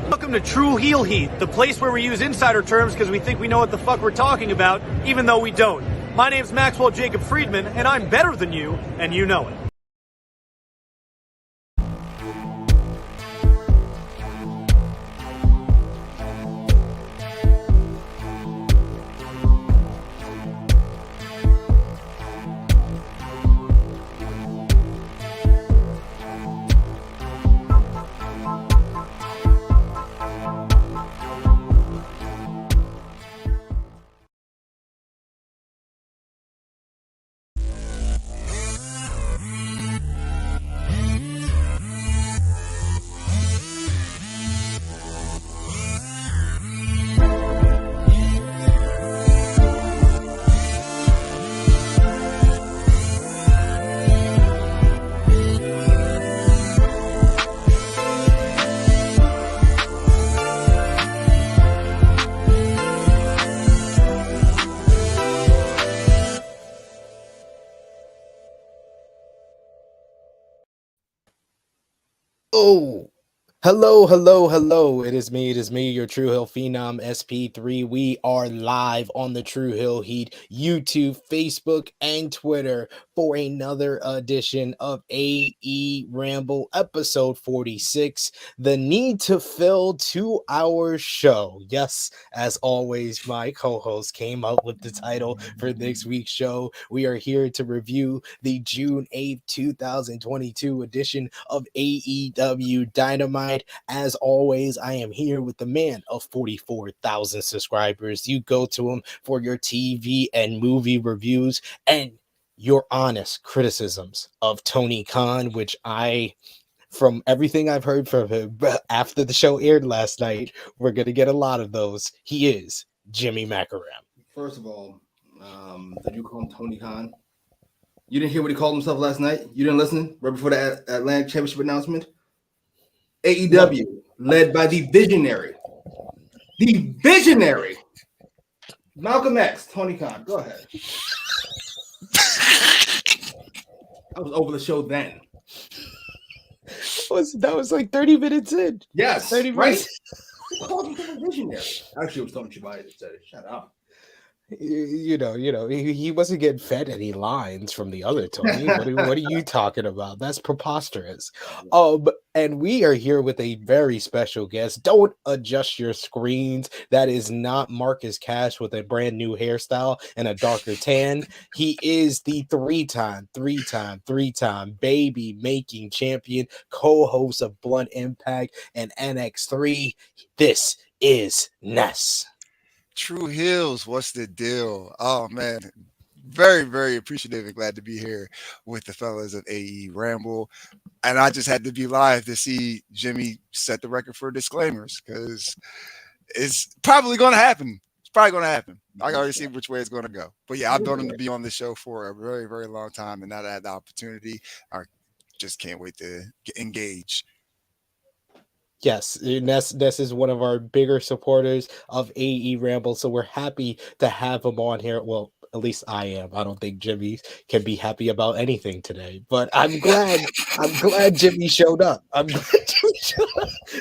Welcome to True Heel Heat, the place where we use insider terms because we think we know what the fuck we're talking about, even though we don't. My name's Maxwell Jacob Friedman, and I'm better than you, and you know it. Oh, hello. It is me, your True Hill Phenom SP3. We are live on the True Hill Heat YouTube, Facebook, and Twitter for another edition of AEWramble episode 46, the Need to Fill 2-hour show. Yes, as always, my co-host came up with the title for this week's show. We are here to review the June 8th, 2022 edition of AEW Dynamite. As always, I am here with the man of 44,000 subscribers. You go to him for your TV and movie reviews and your honest criticisms of Tony Khan, which from everything I've heard from him after the show aired last night, we're going to get a lot of those. He is Jimmy Macram. First of all, did you call him Tony Khan? You didn't hear what he called himself last night? You didn't listen right before the Atlantic Championship announcement? AEW, led by the visionary, Malcolm X, Tony Khan. Go ahead. I was over the show then. That was like 30 minutes in. Yes, 30 right? minutes. Who called himself a visionary? Actually, it was Tony Schiavone that said it. Shut up. You know, he wasn't getting fed any lines from the other Tony. What are you talking about? That's preposterous. And we are here with a very special guest. Don't adjust your screens. That is not Marcus Cash with a brand new hairstyle and a darker tan. He is the three-time baby making champion, co-host of Blunt Impact and NX3. This is Ness. True Hills, what's the deal? Oh man, very, very appreciative and glad to be here with the fellas of AEWramble. And I just had to be live to see Jimmy set the record for disclaimers because it's probably going to happen. I can already see which way it's going to go. But yeah, I've known him to be on the show for a very, very long time, and now that I had the opportunity, I just can't wait to engage. Yes, Ness is one of our bigger supporters of AEWramble, so we're happy to have him on here. Well, at least I am. I don't think Jimmy can be happy about anything today, but I'm glad Jimmy showed up.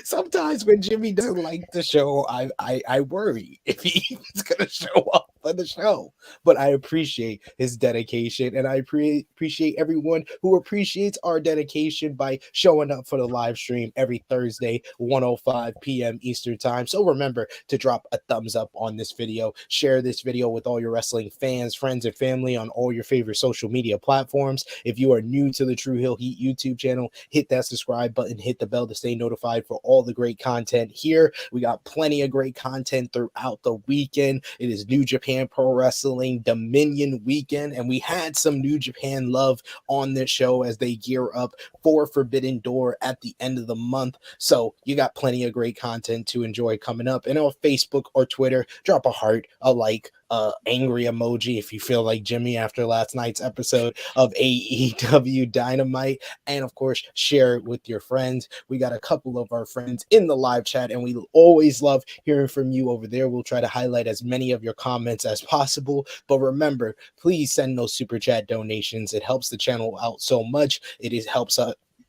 Sometimes when Jimmy doesn't like the show, I worry if he's gonna show up on the show. But I appreciate his dedication, and I appreciate everyone who appreciates our dedication by showing up for the live stream every Thursday, 1:05 p.m. Eastern time. So remember to drop a thumbs up on this video, share this video with all your wrestling fans, friends, and family on all your favorite social media platforms. If you are new to the True Hill Heat YouTube channel, hit that subscribe button, hit the bell to stay notified for all the great content here. We got plenty of great content throughout the weekend. It is New Japan Pro Wrestling Dominion weekend, and we had some New Japan love on this show as they gear up for Forbidden Door at the end of the month. So you got plenty of great content to enjoy coming up. And on Facebook or Twitter, drop a heart, a like, angry emoji if you feel like Jimmy after last night's episode of AEW Dynamite, and of course share it with your friends. We got a couple of our friends in the live chat, and we always love hearing from you over there. We'll try to highlight as many of your comments as possible, but remember, please send those super chat donations. It helps the channel out so much. Helps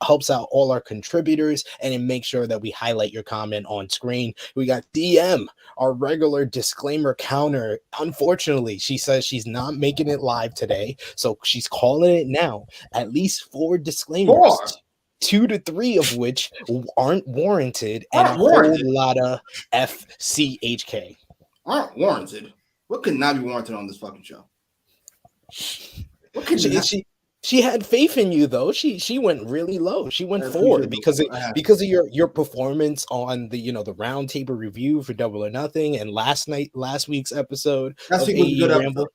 helps out all our contributors, and it makes sure that we highlight your comment on screen. We got DM, our regular disclaimer counter. Unfortunately, she says she's not making it live today, so she's calling it now. At least 4 disclaimers. 4? 2 to 3 of which aren't warranted, and a whole lot of FCHK. Aren't warranted? What could not be warranted on this fucking show? What could she had faith in you though. She went really low. She went 4 because of your performance on the the round table review for Double or Nothing and last week's episode of AEWramble.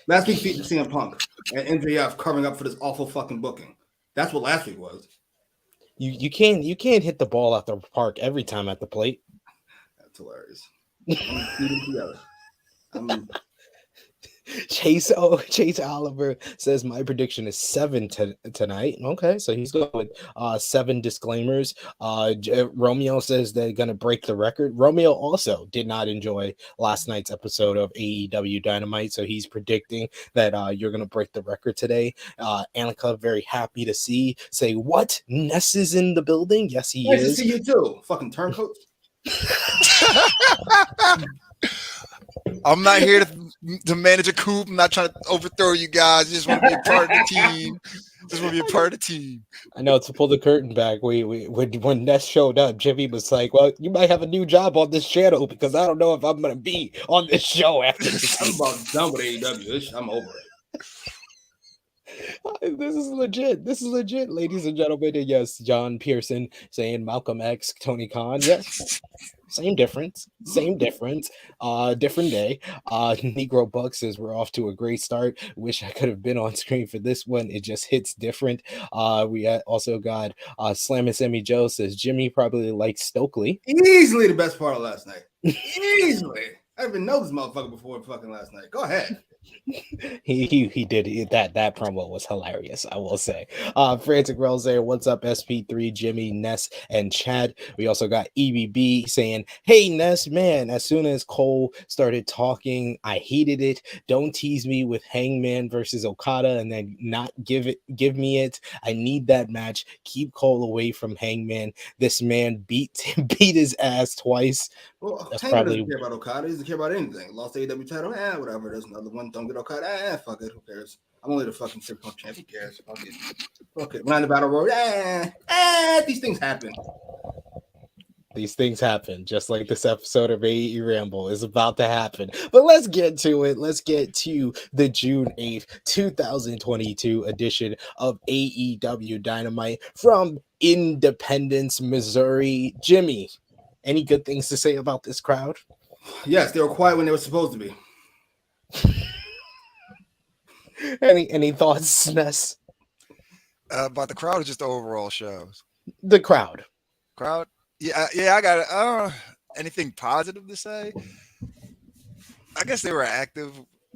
Last week featured CM Punk and MJF covering up for this awful fucking booking. That's what last week was. You can't hit the ball out the park every time at the plate. That's hilarious. Chase Oliver says my prediction is 7 tonight. Okay, so he's going with 7 disclaimers. Romeo says they're gonna break the record. Romeo also did not enjoy last night's episode of AEW Dynamite, so he's predicting that you're gonna break the record today. Annika, very happy to say what? Ness is in the building. Yes, he is. Nice to see you too, fucking turncoat. I'm not here to manage a coup. I'm not trying to overthrow you guys. I just want to be a part of the team. I know, to pull the curtain back. When Ness showed up, Jimmy was like, "Well, you might have a new job on this channel because I don't know if I'm gonna be on this show after this." I'm about done with AEW. I'm over it. This is legit, ladies and gentlemen. And yes, John Pearson saying Malcolm X, Tony Khan. Yes. Same difference. Different day. Negro Buck says we're off to a great start. Wish I could have been on screen for this one. It just hits different. We also got Slam and Sammy Joe says Jimmy probably likes Stokely. Easily the best part of last night. Easily. I didn't even know this motherfucker before fucking last night. Go ahead. He did that promo was hilarious, I will say. Frantic Rose there, what's up, SP3 Jimmy, Ness, and Chad. We also got EBB saying, hey Ness, man, as soon as Cole started talking, I hated it. Don't tease me with Hangman versus Okada and then not give me it. I need that match. Keep Cole away from Hangman. This man beat his ass twice. Well, Hangman doesn't care about Okada. He doesn't care about anything. Lost the AEW title, whatever. There's another one. Don't get Okada. Fuck it. Who cares? I'm only the fucking 6-month champ. Who cares? Fuck it. We're not in the battle royale. These things happen. These things happen, just like this episode of AEWramble is about to happen. But let's get to it. Let's get to the June 8th, 2022 edition of AEW Dynamite from Independence, Missouri. Jimmy, any good things to say about this crowd? Yes, they were quiet when they were supposed to be. Any thoughts, Ness? About the crowd or just the overall shows? The crowd. Yeah, I got it. Anything positive to say? I guess they were active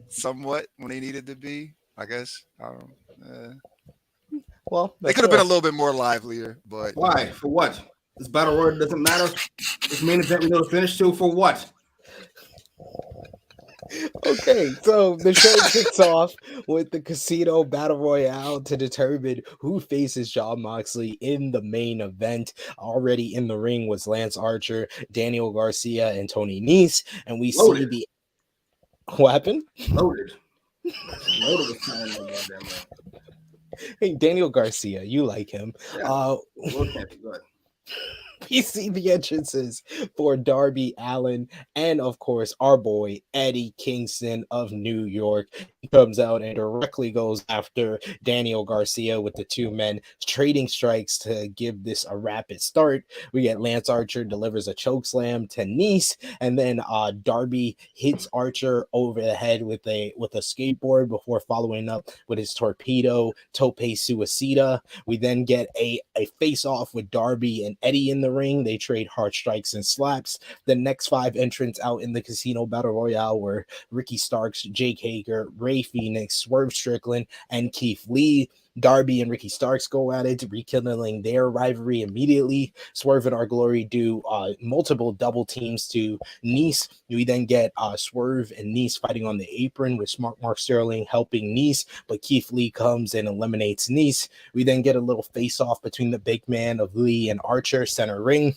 somewhat when they needed to be. I guess. Well, they could have been a little bit more livelier, but why? For what? This battle royal doesn't matter. This main event we know the finish to for what? Okay, so the show kicks off with the Casino Battle Royale to determine who faces Jon Moxley in the main event. Already in the ring was Lance Archer, Daniel Garcia, and Tony Nese, and we see the what happened? Loaded was time. Hey, Daniel Garcia, you like him? Yeah. We see the entrances for Darby Allin and, of course, our boy Eddie Kingston of New York. He comes out and directly goes after Daniel Garcia with the two men trading strikes to give this a rapid start. We get Lance Archer delivers a choke slam to Nese, and then Darby hits Archer over the head with a skateboard before following up with his torpedo tope suicida. We then get a face-off with Darby and Eddie in the ring. They trade hard strikes and slaps. The next 5 entrants out in the Casino Battle Royale were Ricky Starks, Jake Hager, Ray Ray Phoenix, Swerve Strickland, and Keith Lee. Darby and Ricky Starks go at it, rekindling their rivalry immediately. Swerve and Our Glory do multiple double teams to Nice. We then get Swerve and Nice fighting on the apron with Mark Sterling helping Nice, but Keith Lee comes and eliminates Nice. We then get a little face-off between the big man of Lee and Archer, center ring.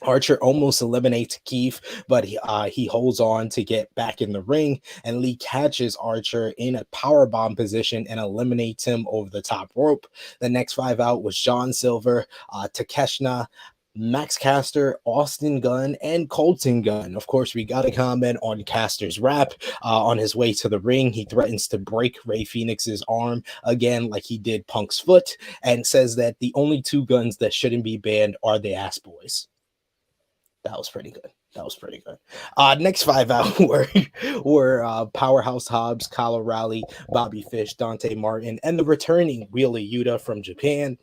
Archer almost eliminates Keith, but he holds on to get back in the ring, and Lee catches Archer in a powerbomb position and eliminates him over the top rope. The next 5 out was John Silver, Takeshita, Max Caster, Austin Gunn, and Colton Gunn. Of course, we got to comment on Caster's rap. On his way to the ring, he threatens to break Ray Phoenix's arm again like he did Punk's foot, and says that the only 2 guns that shouldn't be banned are the ass boys. That was pretty good. Next 5 out were Powerhouse Hobbs, Kyle O'Reilly, Bobby Fish, Dante Martin, and the returning Wheeler Yuta from Japan.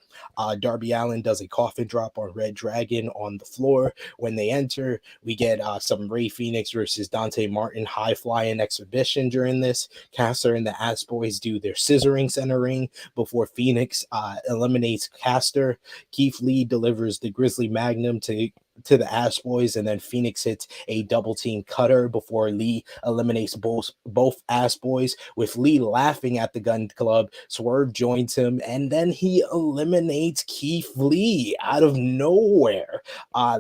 Darby Allin does a coffin drop on Red Dragon on the floor. When they enter, we get some Ray Phoenix versus Dante Martin high flying exhibition during this. Caster and the Ass Boys do their scissoring centering before Phoenix eliminates Caster. Keith Lee delivers the Grizzly Magnum to the Ass Boys, and then Phoenix hits a double team cutter before Lee eliminates both Ass Boys, with Lee laughing at the Gun Club. Swerve joins him, and then he eliminates Keith Lee out of nowhere.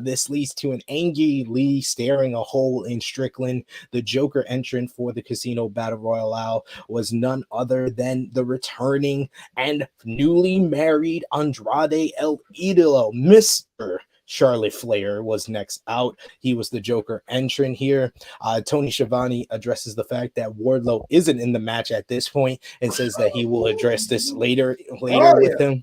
This leads to an angry Lee staring a hole in Strickland. The Joker entrant for the Casino Battle Royale was none other than the returning and newly married Andrade El Idolo, Mr. Charlotte Flair was next out. He was the Joker entrant here. Tony Schiavone addresses the fact that Wardlow isn't in the match at this point and says that he will address this later with him.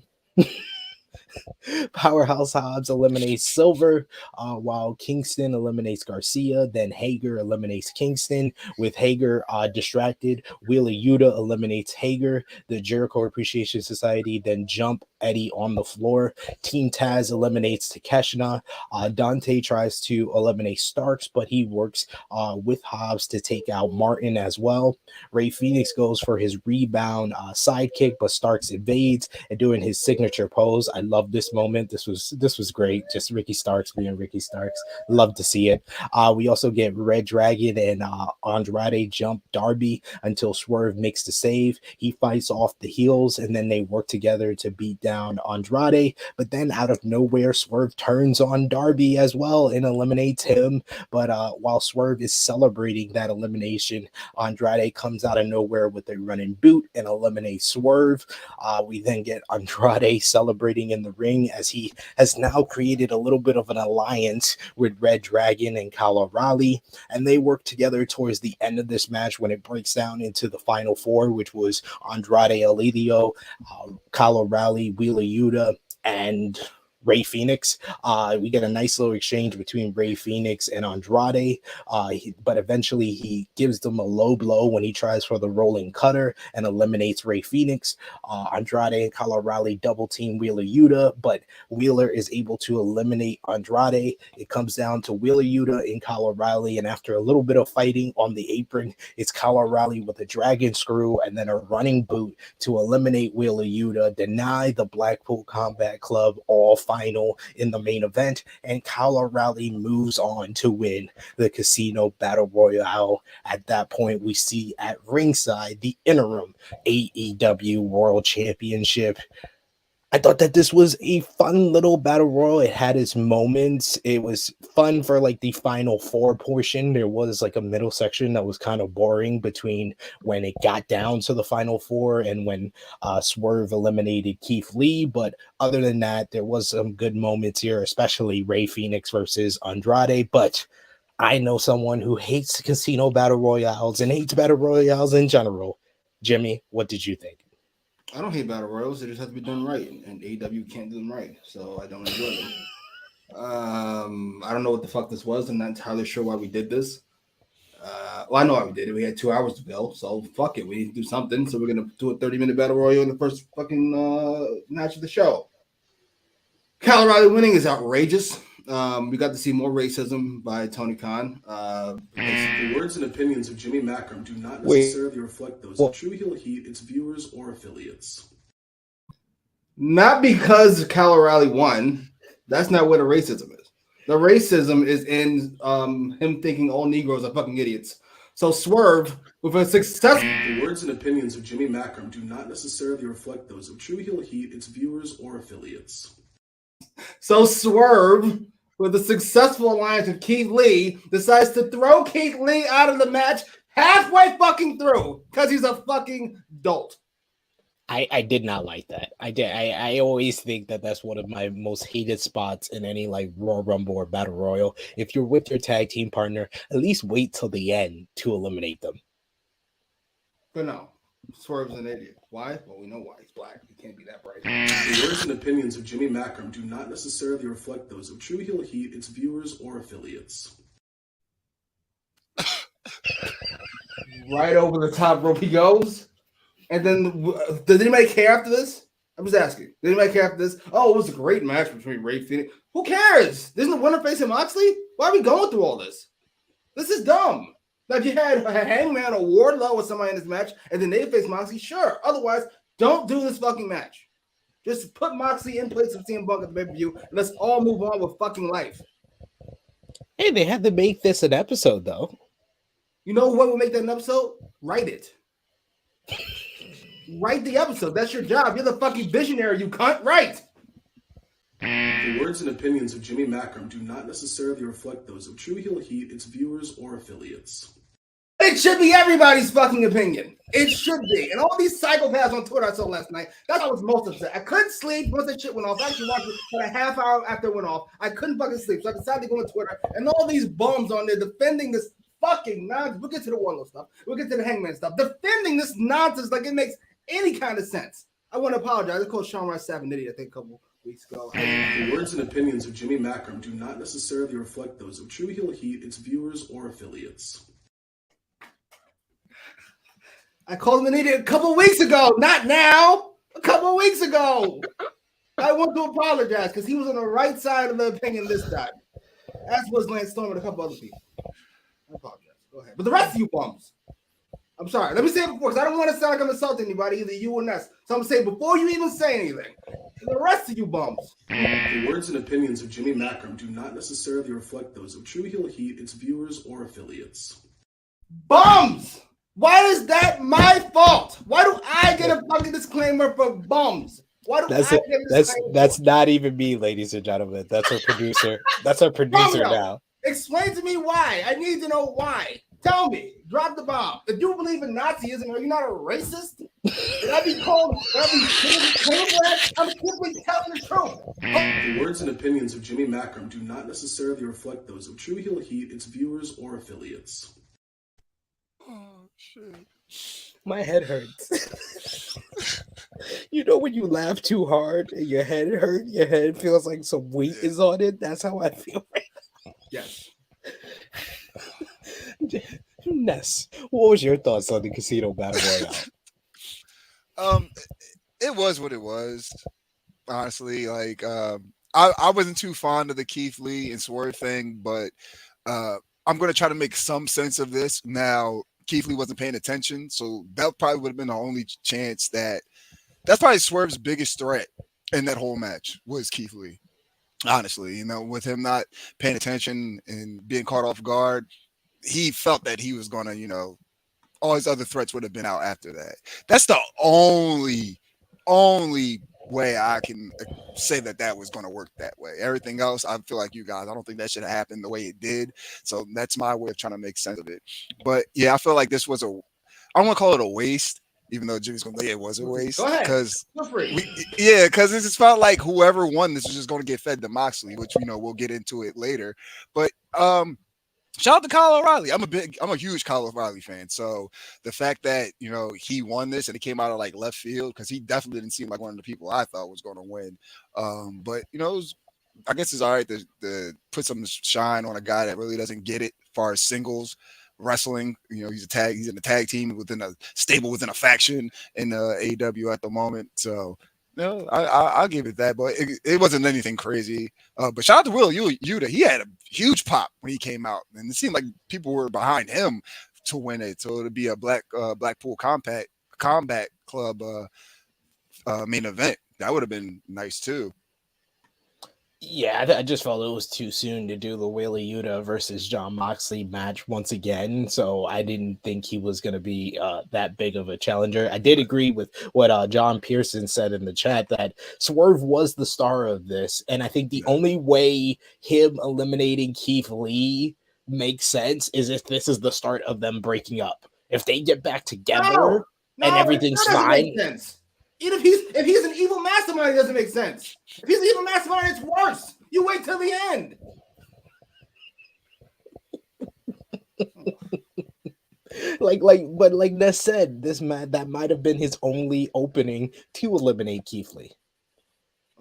Powerhouse Hobbs eliminates Silver, while Kingston eliminates Garcia. Then Hager eliminates Kingston. With Hager distracted, Wheeler Yuta eliminates Hager. The Jericho Appreciation Society then jump Eddie on the floor. Team Taz eliminates Takeshita. Dante tries to eliminate Starks, but he works with Hobbs to take out Martin as well. Ray Phoenix goes for his rebound sidekick, but Starks evades and doing his signature pose. I love this moment. This was great. Just Ricky Starks being Ricky Starks. Love to see it. We also get Red Dragon and Andrade jump Darby until Swerve makes the save. He fights off the heels, and then they work together to beat down Andrade. But then out of nowhere, Swerve turns on Darby as well and eliminates him. But while Swerve is celebrating that elimination, Andrade comes out of nowhere with a running boot and eliminates Swerve. We then get Andrade celebrating in the ring as he has now created a little bit of an alliance with Red Dragon and Kyle O'Reilly, and they work together towards the end of this match when it breaks down into the final 4, which was Andrade El Idolo, Kyle O'Reilly, Wheeler Yuta, and Ray Phoenix. We get a nice little exchange between Ray Phoenix and Andrade, but eventually he gives them a low blow when he tries for the rolling cutter and eliminates Ray Phoenix. Andrade and Kyle O'Reilly double team Wheeler Yuta, but Wheeler is able to eliminate Andrade. It comes down to Wheeler Yuta and Kyle O'Reilly, and after a little bit of fighting on the apron, it's Kyle O'Reilly with a dragon screw and then a running boot to eliminate Wheeler Yuta, deny the Blackpool Combat Club all final in the main event, and Kyle O'Reilly moves on to win the Casino Battle Royale. At that point, we see at ringside the interim AEW World Championship. I thought that this was a fun little battle royal. It had its moments. It was fun for like the final 4 portion. There was like a middle section that was kind of boring between when it got down to the final 4 and when Swerve eliminated Keith Lee. But other than that, there was some good moments here, especially Ray Phoenix versus Andrade. But I know someone who hates casino battle royales and hates battle royales in general. Jimmy, what did you think? I don't hate battle royals. They just have to be done right, and AEW can't do them right, so I don't enjoy them. I don't know what the fuck this was. I'm not entirely sure why we did this. Well, I know why we did it. We had 2 hours to go, so fuck it. We need to do something. So we're gonna do a 30-minute battle royal in the first fucking match of the show. Kyle O'Reilly winning is outrageous. We got to see more racism by Tony Khan. The words and opinions of Jimmy Macram do not necessarily reflect those of True Heel Heat, its viewers, or affiliates. Not because Kyle O'Reilly won. That's not where the racism is. The racism is in him thinking all Negroes are fucking idiots. So Swerve, with a success... The words and opinions of Jimmy Macram do not necessarily reflect those of True Heel Heat, its viewers, or affiliates. So Swerve, with a successful alliance with Keith Lee, decides to throw Keith Lee out of the match halfway fucking through because he's a fucking dolt. I did not like that. I always think that that's one of my most hated spots in any like Royal Rumble or Battle Royal. If you're with your tag team partner, at least wait till the end to eliminate them. But no, Swerve's an idiot. Why? Well, we know why. He's black. He can't be that bright. The words and opinions of Jimmy Macram do not necessarily reflect those of True Heel Heat, its viewers, or affiliates. Right over the top rope he goes. And then, did anybody care after this? I'm just asking. Did anybody care after this? Oh, it was a great match between Ray Phoenix. Who cares? Isn't the winner facing Moxley? Why are we going through all this? This is dumb. Now, if you had a Hangman or Wardlow or somebody in this match, and then they face Moxley, sure. Otherwise, don't do this fucking match. Just put Moxley in place of CM Punk at the pay-per-view, and let's all move on with fucking life. Hey, they had to make this an episode, though. You know what will make that an episode? Write it. Write the episode. That's your job. You're the fucking visionary, you cunt. Right. The words and opinions of Jimmy Macram do not necessarily reflect those of True Heel Heat, its viewers, or affiliates. It should be everybody's fucking opinion. It should be. And all these psychopaths on Twitter I saw last night, that's why I was most upset. I couldn't sleep once that shit went off. I actually watched it for a half hour after it went off. I couldn't fucking sleep. So I decided to go on Twitter. And all these bums on there defending this fucking nonsense. We'll get to the Wardlow stuff. We'll get to the Hangman stuff. Defending this nonsense like it makes any kind of sense. I want to apologize. I called Sean Rice Sapp an idiot, I think, a couple weeks ago. The words and opinions of Jimmy Macram do not necessarily reflect those of True Heel Heat, its viewers, or affiliates. I called him an idiot a couple weeks ago. Not now. A couple weeks ago. I want to apologize because he was on the right side of the opinion this time. As was Lance Storm and a couple other people. I apologize. Go ahead. But the rest of you bums. I'm sorry. Let me say it before, because I don't want to sound like I'm insulting anybody, either you or Ness. So I'm going to say before you even say anything, the rest of you bums. The words and opinions of Jimmy Macram do not necessarily reflect those of True Heel Heat, its viewers, or affiliates. Bums! Why is that my fault? Why do I get a fucking disclaimer for bums? Why do I get a disclaimer? That's not even me, ladies and gentlemen. That's our producer. That's our producer now. Explain to me why. I need to know why. Tell me. Drop the bomb. If you believe in Nazism, are you not a racist? Did I be called? I'm simply telling the truth. The words and opinions of Jimmy Macram do not necessarily reflect those of True Heel Heat, its viewers, or affiliates. Oh, shit. My head hurts. You know when you laugh too hard and your head hurts, your head feels like some weight is on it? That's how I feel right now. Yes. Ness, what was your thoughts on the Casino Battle Royale? It was what it was. Honestly, like I wasn't too fond of the Keith Lee and Swerve thing, but I'm going to try to make some sense of this. Now, Keith Lee wasn't paying attention, so that probably would have been the only chance that's probably Swerve's biggest threat in that whole match was Keith Lee. Honestly, you know, with him not paying attention and being caught off guard, he felt that he was going to, you know, all his other threats would have been out after that. That's the only way I can say that was going to work that way. Everything else, I feel like you guys, I don't think that should have happened the way it did. So that's my way of trying to make sense of it. But yeah, I feel like this was I don't want to call it a waste, even though Jimmy's going to say it was a waste. Go ahead. Because it just felt like whoever won this was just going to get fed to Moxley, which, you know, we'll get into it later. But shout out to Kyle O'Reilly. I'm a huge Kyle O'Reilly fan. So the fact that, you know, he won this and it came out of like left field, because he definitely didn't seem like one of the people I thought was going to win. But you know, I guess it's all right to put some shine on a guy that really doesn't get it as far as singles wrestling. You know, he's in a tag team within a stable, within a faction in AEW at the moment. So No, I'll give it that, but it wasn't anything crazy. But shout out to Will Yuta. He had a huge pop when he came out, and it seemed like people were behind him to win it. So it'd be a Blackpool Combat Club main event. That would have been nice too. Yeah, I just felt it was too soon to do the Wheeler Yuta versus John Moxley match once again. So I didn't think he was going to be that big of a challenger. I did agree with what John Pearson said in the chat that Swerve was the star of this. And I think the only way him eliminating Keith Lee makes sense is if this is the start of them breaking up. If they get back together and everything's fine. Even if he's an evil mastermind, it doesn't make sense. If he's an evil mastermind, it's worse. You wait till the end. But like Ness said, that might have been his only opening to eliminate Keith Lee.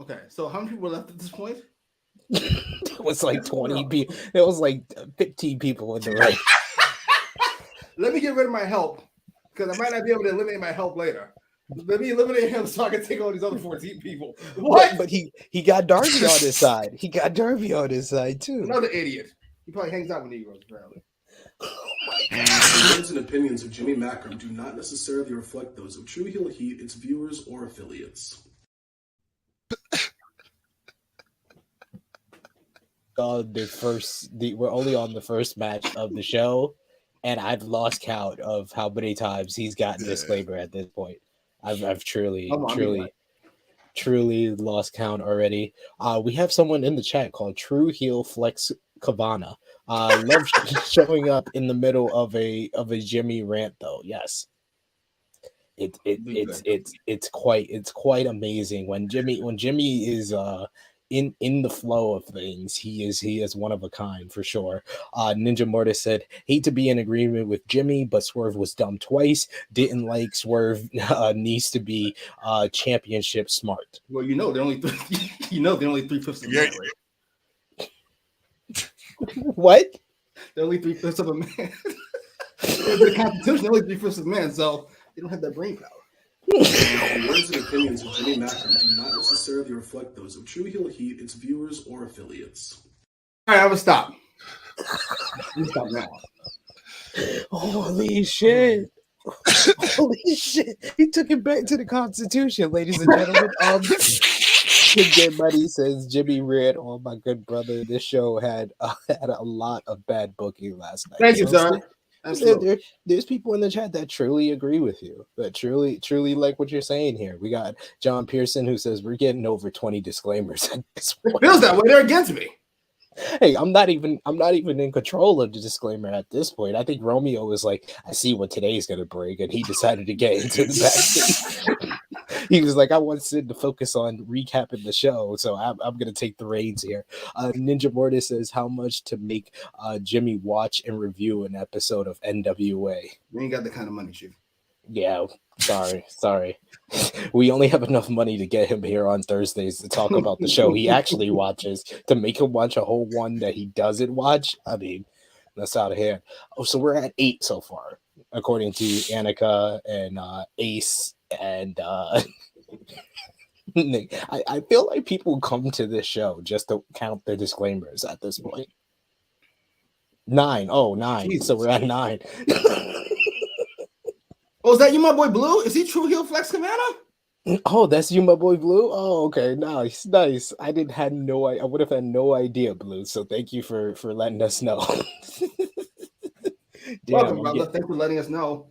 Okay, so how many people were left at this point? It was like 20 people. It was like 15 people in the ring. Let me get rid of my help because I might not be able to eliminate my help later. Let me eliminate him so I can take all these other 14 people. What? But he got Darby on his side. He got Darby on his side too. Another idiot. He probably hangs out with Negroes, apparently. The words and opinions of Jimmy Macram do not necessarily reflect those of True Heel Heat, its viewers, or affiliates. We're only on the first match of the show, and I've lost count of how many times he's gotten disclaimer at this point. I've truly lost count already. We have someone in the chat called True Heel Flex Kavana. Love showing up in the middle of a Jimmy rant though. Yes. It's quite amazing when Jimmy is in the flow of things. He is one of a kind for sure. Ninja Mortis said, hate to be in agreement with Jimmy, but Swerve was dumb twice. Didn't like Swerve needs to be championship smart. Well, they're only three-fifths of a man, right? What? They're only three-fifths of a man. The Constitution, they're only three-fifths of a man, so they don't have that brain power. The words and opinions of Jimmy Macram do not necessarily reflect those of True Heel Heat, its viewers, or affiliates. All right, I'm gonna stop. You stop now. Holy shit! Holy shit! He took it back to the Constitution, ladies and gentlemen. Good Buddy says Jimmy read, "Oh my good brother, this show had a lot of bad booking last night." Thank you, sir. There's people in the chat that truly agree with you, that truly like what you're saying here. We got John Pearson who says we're getting over 20 disclaimers at this point. It feels that way. They're against me. Hey, I'm not even in control of the disclaimer at this point. I think Romeo was like, I see what today's gonna bring, and he decided to get into the backstage. He was like, I want Sid to focus on recapping the show, so I'm gonna take the reins here. Ninja Mortis says, how much to make Jimmy watch and review an episode of NWA? We ain't got the kind of money, Chief. Yeah, sorry. We only have enough money to get him here on Thursdays to talk about the show he actually watches. To make him watch a whole one that he doesn't watch, I mean, that's out of hand. Oh, so we're at 8 so far, according to Annika and Ace and Nick. I feel like people come to this show just to count their disclaimers at this point. 9. Oh, 9. Jesus. So we're at 9. Oh, is that you, my boy Blue? Is he True Heel Flex Commander? Oh, that's you, my boy Blue. Oh, okay, nice. I would have had no idea, Blue. So thank you for letting us know. Welcome, brother. Thanks for letting us know.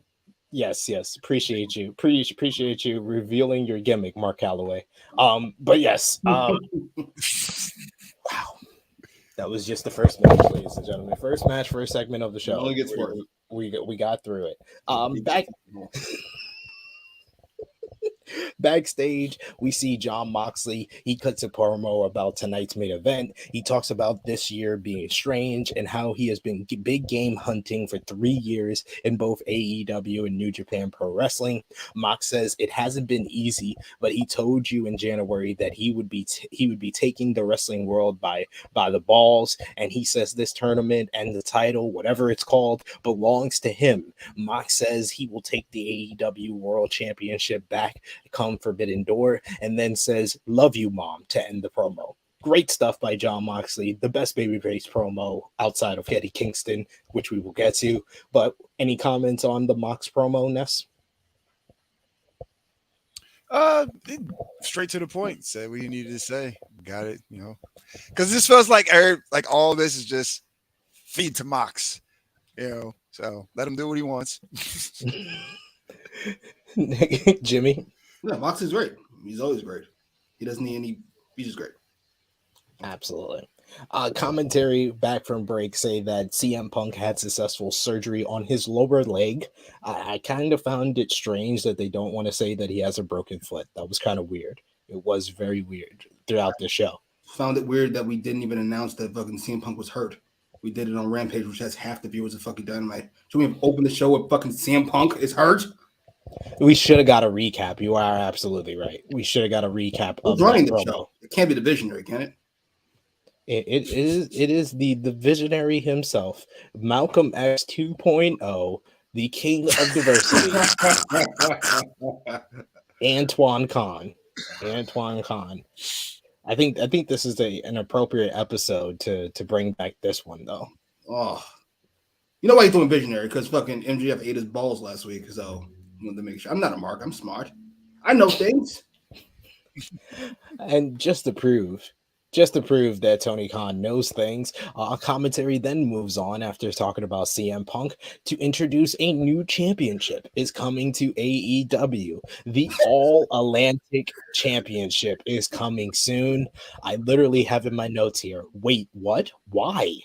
Yes. Appreciate you. Appreciate you revealing your gimmick, Mark Calloway. But yes. Wow. That was just the first match, ladies and gentlemen. First match, first segment of the show. It only gets worse. We got through it. Backstage, we see John Moxley. He cuts a promo about tonight's main event. He talks about this year being strange and how he has been big game hunting for 3 years in both AEW and New Japan Pro Wrestling. Mox says it hasn't been easy, but he told you in January that he would be taking the wrestling world by the balls. And he says this tournament and the title, whatever it's called, belongs to him. Mox says he will take the AEW World Championship back come Forbidden Door, and then says, "Love you, Mom," to end the promo. Great stuff by Jon Moxley, the best babyface promo outside of Eddie Kingston, which we will get to. But any comments on the Mox promo, Ness? Straight to the point. Said what you needed to say. Got it. Because this feels like all this is just feed to Mox. So let him do what he wants. Jimmy? Yeah, Mox is great. He's always great. He doesn't need any. He's just great. Absolutely. Commentary back from break say that CM Punk had successful surgery on his lower leg. I kind of found it strange that they don't want to say that he has a broken foot. That was kind of weird. It was very weird throughout the show. Found it weird that we didn't even announce that fucking CM Punk was hurt. We did it on Rampage, which has half the viewers of fucking Dynamite. Should we have opened the show with fucking CM Punk is hurt? We should have got a recap. You are absolutely right. We should have got a recap of running that the show. It can't be the visionary, can it? It is the visionary himself, Malcolm X 2.0, the king of diversity, Antoine Khan. I think this is an appropriate episode to bring back this one though. Oh, you know why he's doing visionary? Because fucking MJF ate his balls last week. So I wanted to make sure. I'm not a mark. I'm smart. I know things. And just to prove that Tony Khan knows things, commentary then moves on after talking about CM Punk to introduce a new championship is coming to AEW. The All-Atlantic Championship is coming soon. I literally have in my notes here. Wait, what? Why?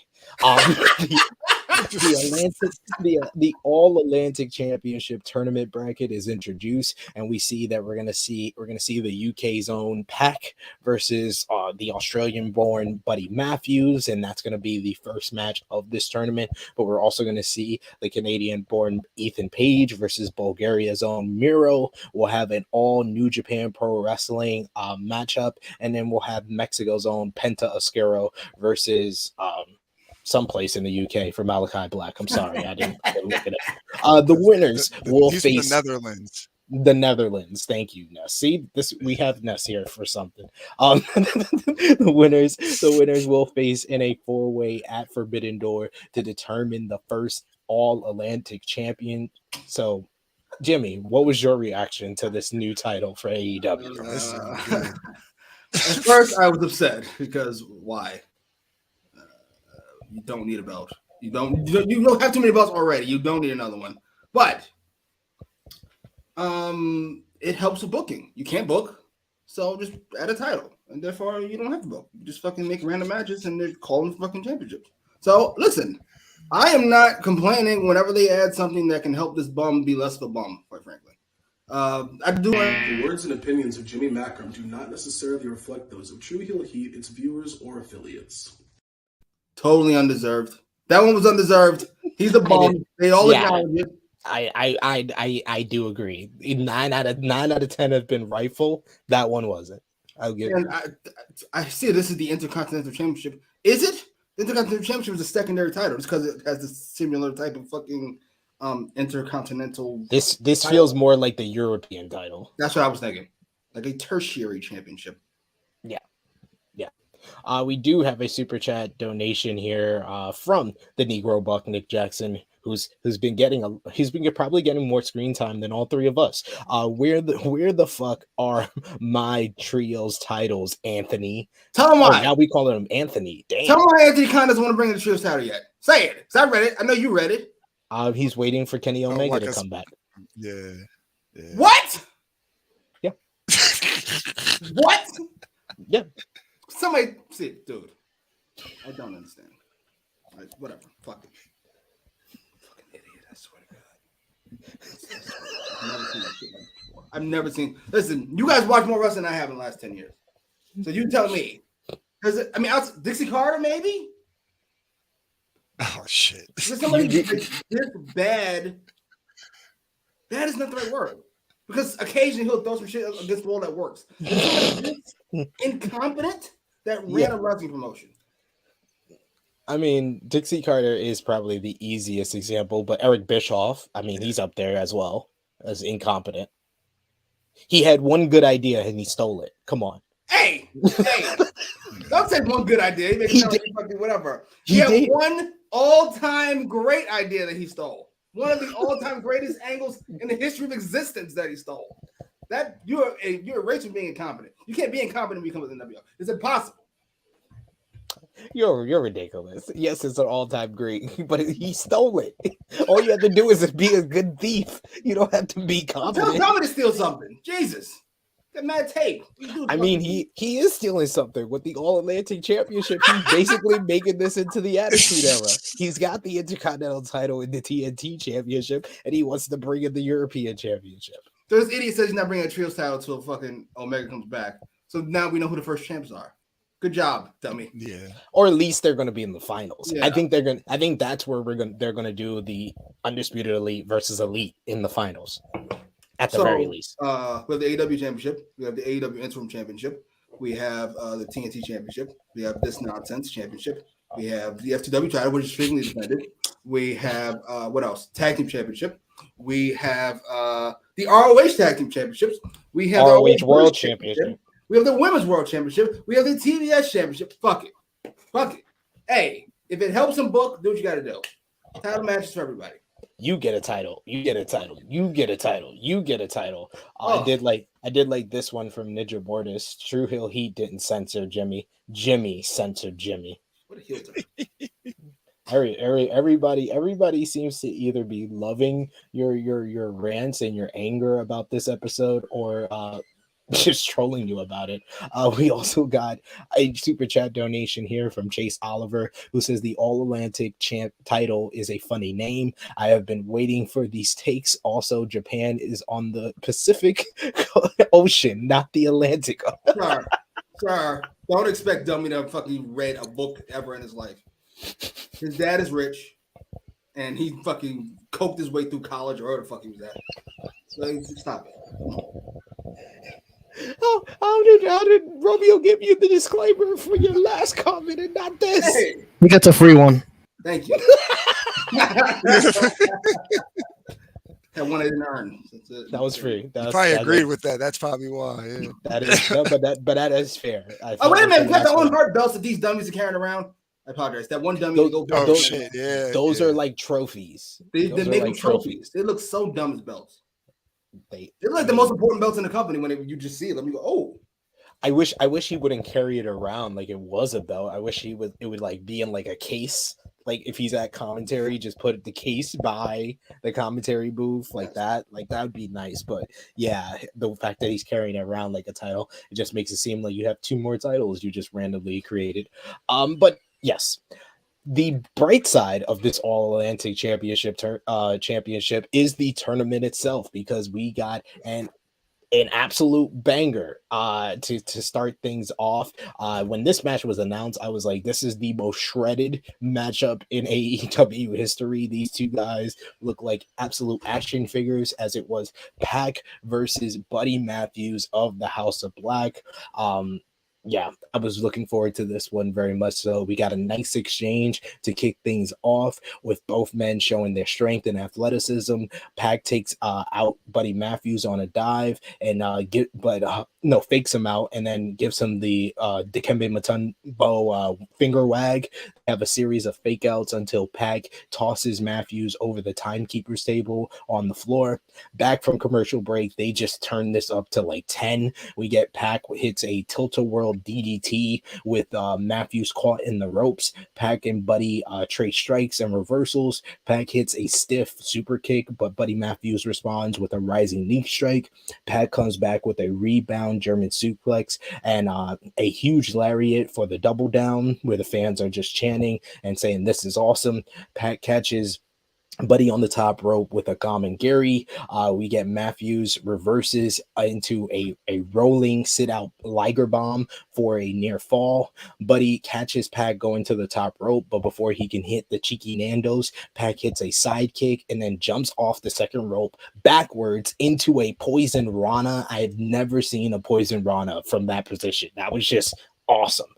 The All-Atlantic Championship tournament bracket is introduced, and we see that we're gonna see the UK's own Pac versus the Australian-born Buddy Matthews, and that's gonna be the first match of this tournament. But we're also gonna see the Canadian-born Ethan Page versus Bulgaria's own Miro. We'll have an all New Japan Pro Wrestling matchup, and then we'll have Mexico's own Penta Oscuro versus someplace in the UK for Malachi Black. I'm sorry, I didn't look it up. The winners will face the Netherlands. Thank you, Ness. See, we have Ness here for something. The winners will face in a 4-way at Forbidden Door to determine the first All-Atlantic champion. So, Jimmy, what was your reaction to this new title for AEW? At first, I was upset because why? You don't need a belt. You don't have too many belts already. You don't need another one. But it helps with booking. You can't book, so just add a title, and therefore you don't have to book. You just fucking make random matches, and they're calling fucking championships. So listen, I am not complaining whenever they add something that can help this bum be less of a bum. Quite frankly, I do. The words and opinions of Jimmy Macram do not necessarily reflect those of True Heel Heat, its viewers, or affiliates. Totally undeserved. That one was undeserved. He's a bum. They all acknowledge it. I do agree. 9 out of 10 have been rightful. That one wasn't. I'll give. And I see this is the Intercontinental Championship. Is it? The Intercontinental Championship is a secondary title. It's because it has a similar type of fucking intercontinental. This feels more like the European title. That's what I was thinking. Like a tertiary championship. Yeah. We do have a super chat donation here from the Negro Buck Nick Jackson, who's been probably getting more screen time than all three of us. Where the fuck are my trio's titles, Anthony? Tell him why. Now we call him Anthony. Damn. Tell him why Anthony Khan doesn't want to bring the trio's title yet. Say it. Cause I read it. I know you read it. He's waiting for Kenny Omega to come back. Yeah. What? Yeah. What? Yeah. Somebody see, dude. I don't understand. Whatever. Fuck it. Fucking idiot. I swear to God. I've never seen that shit like before. I've never seen. Listen, you guys watch more wrestling than I have in the last 10 years. So you tell me. Dixie Carter, maybe? Oh, shit. There's somebody this bad. Bad is not the right word. Because occasionally he'll throw some shit against the wall that works. Incompetent that ran a wrestling promotion. I mean, Dixie Carter is probably the easiest example, but Eric Bischoff, I mean, he's up there as well as incompetent. He had one good idea and he stole it. Come on. Hey, don't say one good idea. He did whatever. He had did. one all-time great idea that he stole. One of the all-time greatest angles in the history of existence that he stole. That you're a race of being incompetent. You can't be incompetent when you come with NWO. It's impossible. You're ridiculous. Yes, it's an all-time great, but he stole it. All you have to do is be a good thief. You don't have to be competent. Tell me to steal something. Jesus. That mad tape. I mean, he is stealing something with the All Atlantic Championship. He's basically making this into the Attitude Era. He's got the Intercontinental title in the TNT Championship, and he wants to bring in the European Championship. So this idiot says he's not bringing a trios title until fucking Omega comes back. So now we know who the first champs are. Good job, dummy. Yeah. Or at least they're going to be in the finals. Yeah. I think that's where they're going to do the Undisputed Elite versus Elite in the finals. At the very least. We have the AEW Championship. We have the AEW Interim Championship. We have the TNT Championship. We have this nonsense championship. We have the FTW title, which is strictly defended. We have what else? Tag Team Championship. We have the ROH Tag Team Championships. We have ROH the World Championship. We have the Women's World Championship. We have the TBS Championship. Fuck it. Hey, if it helps them book, do what you got to do. Title matches for everybody. You get a title. You get a title. You get a title. You get a title. Oh. I did like this one from Ninja Mortis. True Hill Heat didn't censor Jimmy. Jimmy censored Jimmy. What a heel turn. Everybody seems to either be loving your rants and your anger about this episode or just trolling you about it. We also got a super chat donation here from Chase Oliver, who says the All Atlantic champ title is a funny name. I have been waiting for these takes. Also, Japan is on the Pacific Ocean, not the Atlantic. Sir, don't expect Dummy to fucking read a book ever in his life. His dad is rich, and he fucking coped his way through college or wherever the fuck he was at. So stop it. Oh, how did Romeo give you the disclaimer for your last comment and not this? Hey, He gets a free one. thank you. That one I didn't earn. That was free. I probably agreed with that. That's probably why. Yeah. That is, no, but that is fair. Oh, wait a minute. We got the Owen Hart belts that these dummies are carrying around. I apologize. That one dummy. Shit. Yeah. Those are like trophies. They Those make are them trophies. They look so dumb as belts. They They're like the most important belts in the company when you just see them. You go, oh. I wish he wouldn't carry it around like it was a belt. I wish it would like be in like a case. Like if he's at commentary, just put the case by the commentary booth like that. Like that would be nice. But yeah, the fact that he's carrying it around like a title, it just makes it seem like you have two more titles you just randomly created. But yes. The bright side of this All Atlantic Championship is the tournament itself, because we got an absolute banger to start things off. When this match was announced, I was like, this is the most shredded matchup in AEW history. These two guys look like absolute action figures, as it was Pac versus Buddy Matthews of the House of Black. Yeah, I was looking forward to this one very much so. We got a nice exchange to kick things off with both men showing their strength and athleticism. Pac takes out Buddy Matthews on a dive and fakes him out and then gives him the Dikembe Mutombo finger wag. Have a series of fake outs until Pac tosses Matthews over the timekeeper's table on the floor. Back from commercial break, they just turn this up to like 10. We get Pac hits a tilt-a-whirl DDT with Matthews caught in the ropes. Pac and Buddy trade strikes and reversals. Pac hits a stiff super kick, but Buddy Matthews responds with a rising knee strike. Pac comes back with a rebound German suplex and a huge lariat for the double down, where the fans are just chanting and saying this is awesome. Pac catches Buddy on the top rope with a common Gary. We get Matthews reverses into a rolling sit-out Liger bomb for a near fall. Buddy catches Pac going to the top rope, but before he can hit the cheeky Nando's, Pac hits a side kick and then jumps off the second rope backwards into a poison Rana. I have never seen a poison Rana from that position. That was just awesome.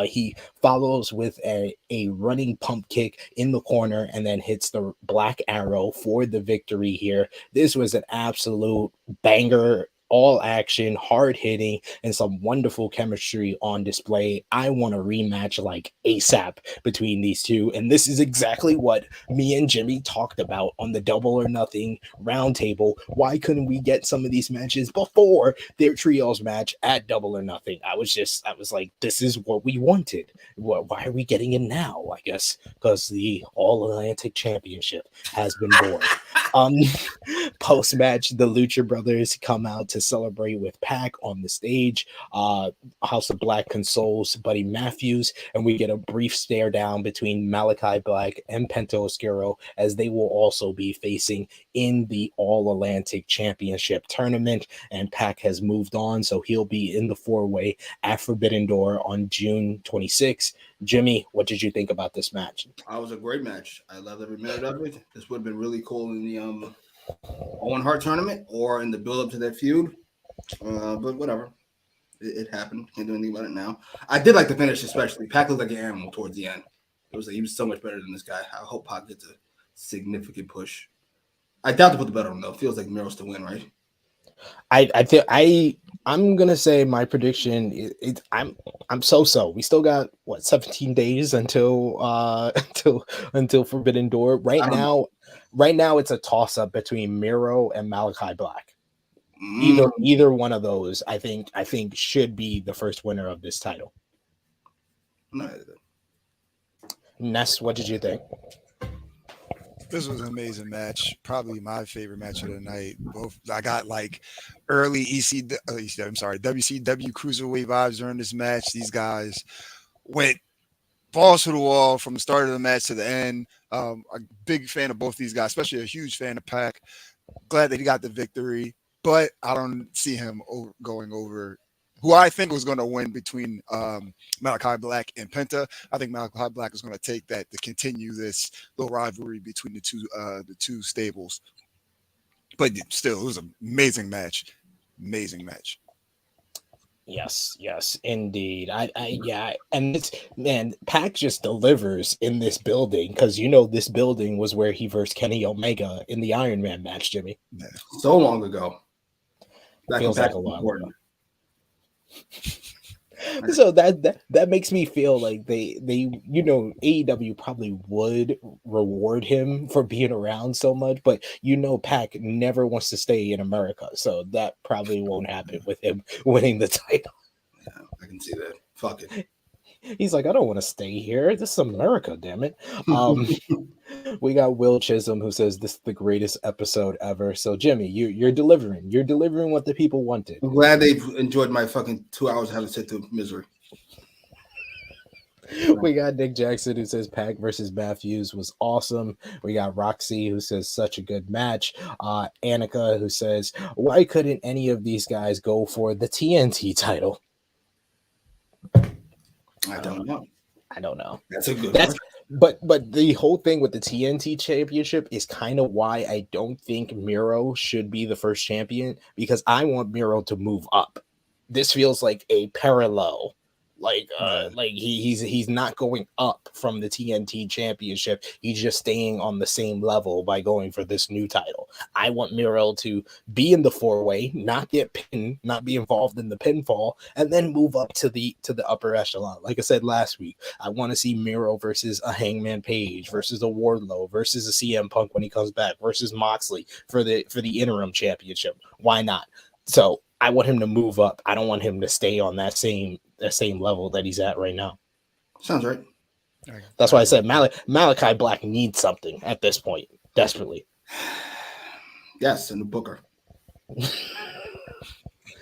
He follows with a running pump kick in the corner and then hits the Black Arrow for the victory here. This was an absolute banger all action, hard hitting, and some wonderful chemistry on display. I want a rematch like ASAP between these two. And this is exactly what me and Jimmy talked about on the Double or Nothing roundtable. Why couldn't we get some of these matches before their trios match at Double or Nothing? I was like, this is what we wanted. Why are we getting it now? I guess because the All Atlantic Championship has been born. Post match, the Lucha Brothers come out to celebrate with Pac on the stage. House of Black consoles Buddy Matthews, and we get a brief stare down between Malachi Black and Penta Oscuro, as they will also be facing in the All Atlantic Championship tournament. And Pac has moved on, so he'll be in the 4-way at Forbidden Door on June 26th. Jimmy, what did you think about this match? It was a great match. I loved every minute of it. This would have been really cool in the Owen Hart tournament or in the build up to that feud. But whatever. It happened. Can't do anything about it now. I did like the finish, especially. Pac looked like an animal towards the end. He was so much better than this guy. I hope Pac gets a significant push. I doubt to put the bet on him though. Feels like Miro's to win, right? I'm gonna say my prediction. I'm so. We still got 17 days until Forbidden Door. Right now it's a toss up between Miro and Malachi Black. Either one of those, I think should be the first winner of this title. Ness, what did you think? This was an amazing match. Probably my favorite match of the night. I got like early WCW cruiserweight vibes during this match. These guys went balls to the wall from the start of the match to the end. A big fan of both these guys, especially a huge fan of Pac. Glad that he got the victory, but I don't see him going over who I think was going to win between Malachi Black and Penta. I think Malachi Black is going to take that to continue this little rivalry between the two stables. But still, it was an amazing match. Amazing match. Yes, indeed. And it's, man, Pac just delivers in this building, because this building was where he versed Kenny Omega in the Iron Man match, Jimmy. Yeah. So long ago. Feels like a while ago. So that makes me feel like they AEW probably would reward him for being around so much, but Pac never wants to stay in America, so that probably won't happen with him winning the title. Yeah, I can see that. Fuck it. He's like, I don't want to stay here. This is America, damn it. We got Will Chisholm, who says this is the greatest episode ever. So Jimmy, you're delivering. You're delivering what the people wanted. I'm glad they enjoyed my fucking 2 hours having to sit through misery. We got Nick Jackson, who says Pac versus Matthews was awesome. We got Roxy, who says such a good match. Annika, who says, why couldn't any of these guys go for the TNT title? I don't know. That's a good one. But the whole thing with the TNT championship is kind of why I don't think Miro should be the first champion, because I want Miro to move up. This feels like a parallel. Like he's not going up from the TNT championship. He's just staying on the same level by going for this new title. I want Miro to be in the 4-way, not get pinned, not be involved in the pinfall, and then move up to the upper echelon. Like I said last week, I want to see Miro versus a Hangman Page, versus a Wardlow, versus a CM Punk when he comes back, versus Moxley for the interim championship. Why not? So I want him to move up. I don't want him to stay on that same level that he's at right now. Sounds right. That's why I said Malachi Black needs something at this point, desperately. Yes, and the Booker.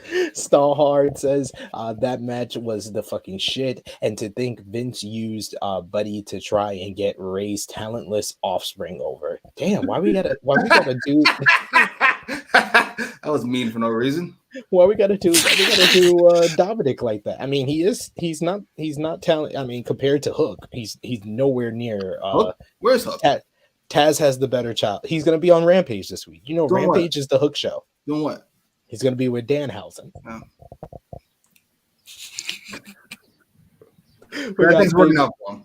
Stallhard says that match was the fucking shit, and to think Vince used Buddy to try and get Ray's talentless offspring over. Damn, why we gotta do that was mean for no reason. Why we gotta do Dominic like that? I mean, he's not talented. I mean, compared to Hook, he's nowhere near Hook? Where's Hook? Taz has the better child. He's gonna be on Rampage this week. Rampage is the Hook show. Doing what? He's gonna be with Danhausen. Oh. Everything's working out for him.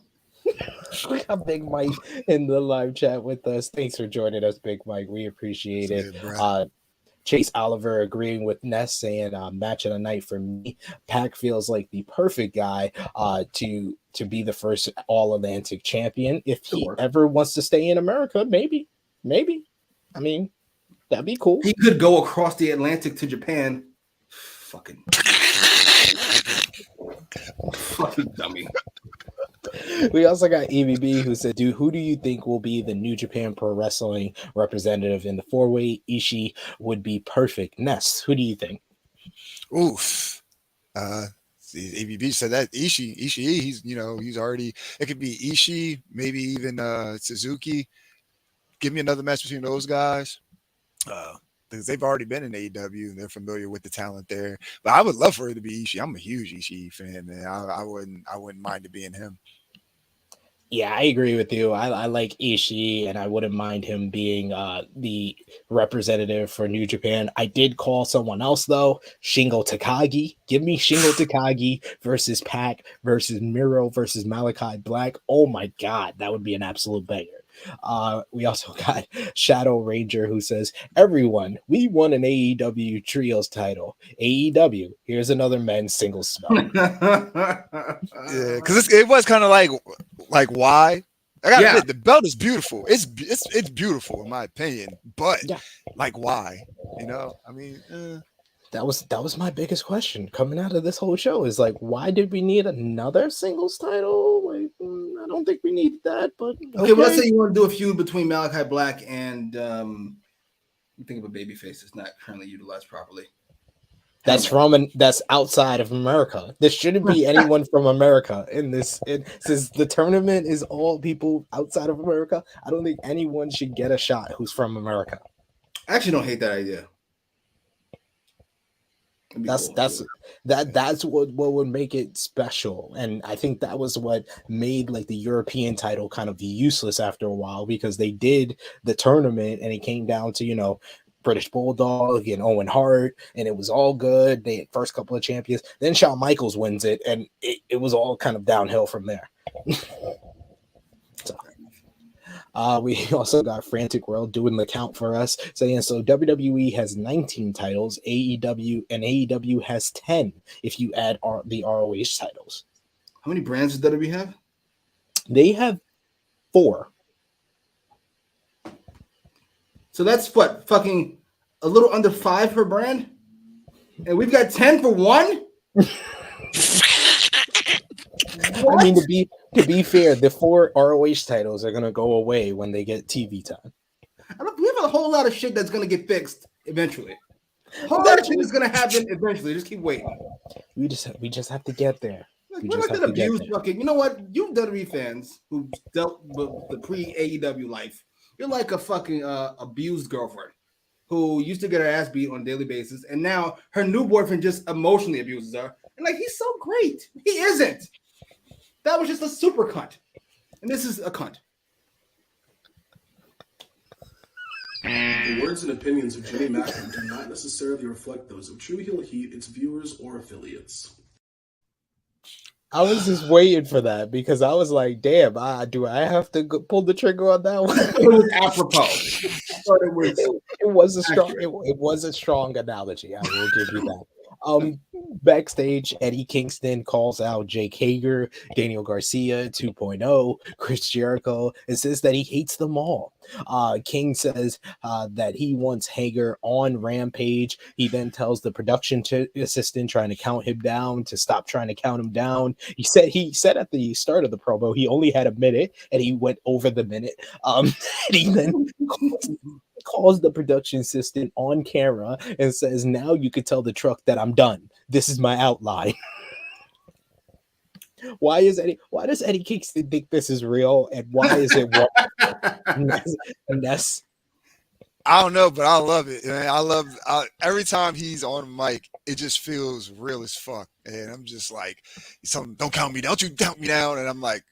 We got Big Mike in the live chat with us. Thanks for joining us, Big Mike. We appreciate it. Chase Oliver agreeing with Ness, saying match of the night for me. Pac feels like the perfect guy to be the first All-Atlantic champion. If he ever wants to stay in America, maybe. I mean, that'd be cool. He could go across the Atlantic to Japan. Fucking dummy. We also got EVB who said, dude, who do you think will be the New Japan Pro Wrestling representative in the 4-way? Ishii would be perfect. Ness, who do you think? Oof. ABB said that Ishii, he's already, it could be Ishii, maybe even Suzuki. Give me another match between those guys. Because they've already been in AEW and they're familiar with the talent there. But I would love for it to be Ishii. I'm a huge Ishii fan, man. I wouldn't mind it being him. Yeah, I agree with you. I like Ishii, and I wouldn't mind him being the representative for New Japan. I did call someone else, though, Shingo Takagi. Give me Shingo Takagi versus Pac versus Miro versus Malachi Black. Oh, my God. That would be an absolute banger. We also got Shadow Ranger who says, everyone, we won an AEW Trios title. AEW, here's another men's singles spell. Yeah, because it was kind of like why? I gotta admit, the belt is beautiful. It's beautiful in my opinion, but like why? I mean, that was my biggest question coming out of this whole show is like, why did we need another singles title? Like, I don't think we need that, but okay. Well, let's say you want to do a feud between Malachi Black and you think of a babyface that's not currently utilized properly. That's outside of America. There shouldn't be anyone from America in this. Since the tournament is all people outside of America, I don't think anyone should get a shot who's from America. I actually don't hate that idea. That's what would make it special, and I think that was what made like the European title kind of useless after a while, because they did the tournament and it came down to British Bulldog and Owen Hart, and it was all good. They had first couple of champions, then Shawn Michaels wins it, and it was all kind of downhill from there. We also got Frantic World doing the count for us, saying so WWE has 19 titles, AEW has 10 if you add the ROH titles. How many brands does WWE have? They have 4. So that's what, fucking a little under 5 per brand? And we've got 10 for one? I mean, to be fair, the 4 ROH titles are going to go away when they get TV time. We have a whole lot of shit that's going to get fixed eventually. A whole lot of shit is going to happen eventually. Just keep waiting. We just have to get there. We're not going to abuse fucking. You know what? You WWE fans who dealt with the pre-AEW life, you're like a fucking abused girlfriend who used to get her ass beat on a daily basis, and now her new boyfriend just emotionally abuses her. And like, he's so great. He isn't. That was just a super cunt. And this is a cunt. The words and opinions of Jimmy Macram do not necessarily reflect those of True Heel Heat, its viewers, or affiliates. I was just waiting for that because I was like, damn, do I have to pull the trigger on that one? It was apropos. It was a strong analogy. I will give you that. Backstage, Eddie Kingston calls out Jake Hager, Daniel Garcia 2.0, Chris Jericho, and says that he hates them all. King says that he wants Hager on Rampage. He then tells the production assistant trying to count him down to stop trying to count him down. He said at the start of the promo he only had a minute, and he went over the minute. And he then calls the production assistant on camera and says, now you could tell the truck that I'm done. This is my outline. Why does Eddie Kingston think this is real, and why is it Ness? I don't know, but I love it. Man. Every time he's on mic, it just feels real as fuck. And I'm just like, don't count me down. Don't you count me down. And I'm like,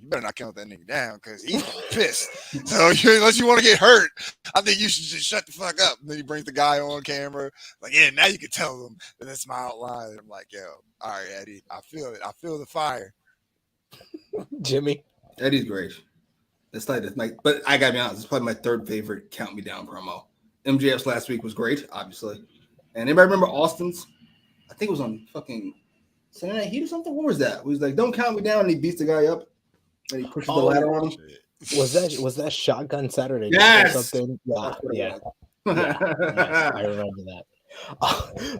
you better not count that nigga down because he's pissed. So unless you want to get hurt, I think you should just shut the fuck up. And then he brings the guy on camera. Like, yeah, now you can tell them that that's my outline. And I'm like, yo, all right, Eddie, I feel it. I feel the fire. Jimmy. Eddie's great. But I gotta be honest, it's probably my third favorite Count Me Down promo. MJF's last week was great, obviously. And anybody remember Austin's? I think it was on fucking Sunday Night Heat or something. What was that? It was like, "Don't count me down," and he beats the guy up, and he pushes the ladder on him. Was that Shotgun Saturday Yes! or something? Yeah. Yeah. I remember that.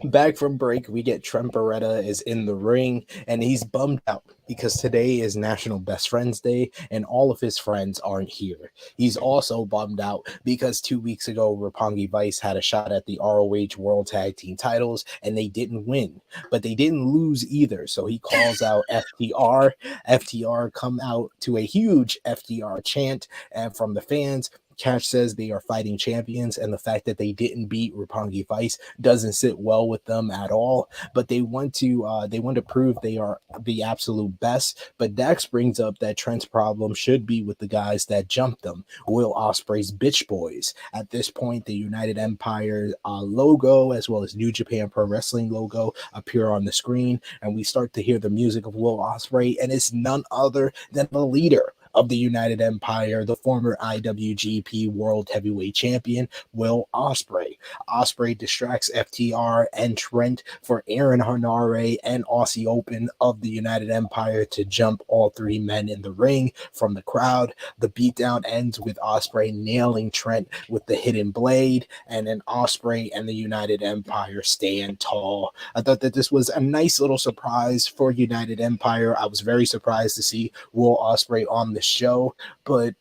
Back from break, we get Trent Beretta is in the ring, and he's bummed out because today is National Best Friends Day, and all of his friends aren't here. He's also bummed out because 2 weeks ago, Roppongi Vice had a shot at the ROH World Tag Team titles, and they didn't win, but they didn't lose either. So he calls out FTR. FTR come out to a huge FTR chant, and from the fans, Cash says they are fighting champions, and the fact that they didn't beat Roppongi Vice doesn't sit well with them at all. But they want to prove they are the absolute best. But Dax brings up that Trent's problem should be with the guys that jumped them, Will Ospreay's bitch boys. At this point, the United Empire logo as well as New Japan Pro Wrestling logo appear on the screen, and we start to hear the music of Will Ospreay, and it's none other than the leader of the United Empire, the former IWGP World Heavyweight Champion, Will Ospreay. Ospreay distracts FTR and Trent for Aaron Hanare and Aussie Open of the United Empire to jump all three men in the ring from the crowd. The beatdown ends with Ospreay nailing Trent with the hidden blade, and then Ospreay and the United Empire stand tall. I thought that this was a nice little surprise for United Empire. I was very surprised to see Will Ospreay on the show, but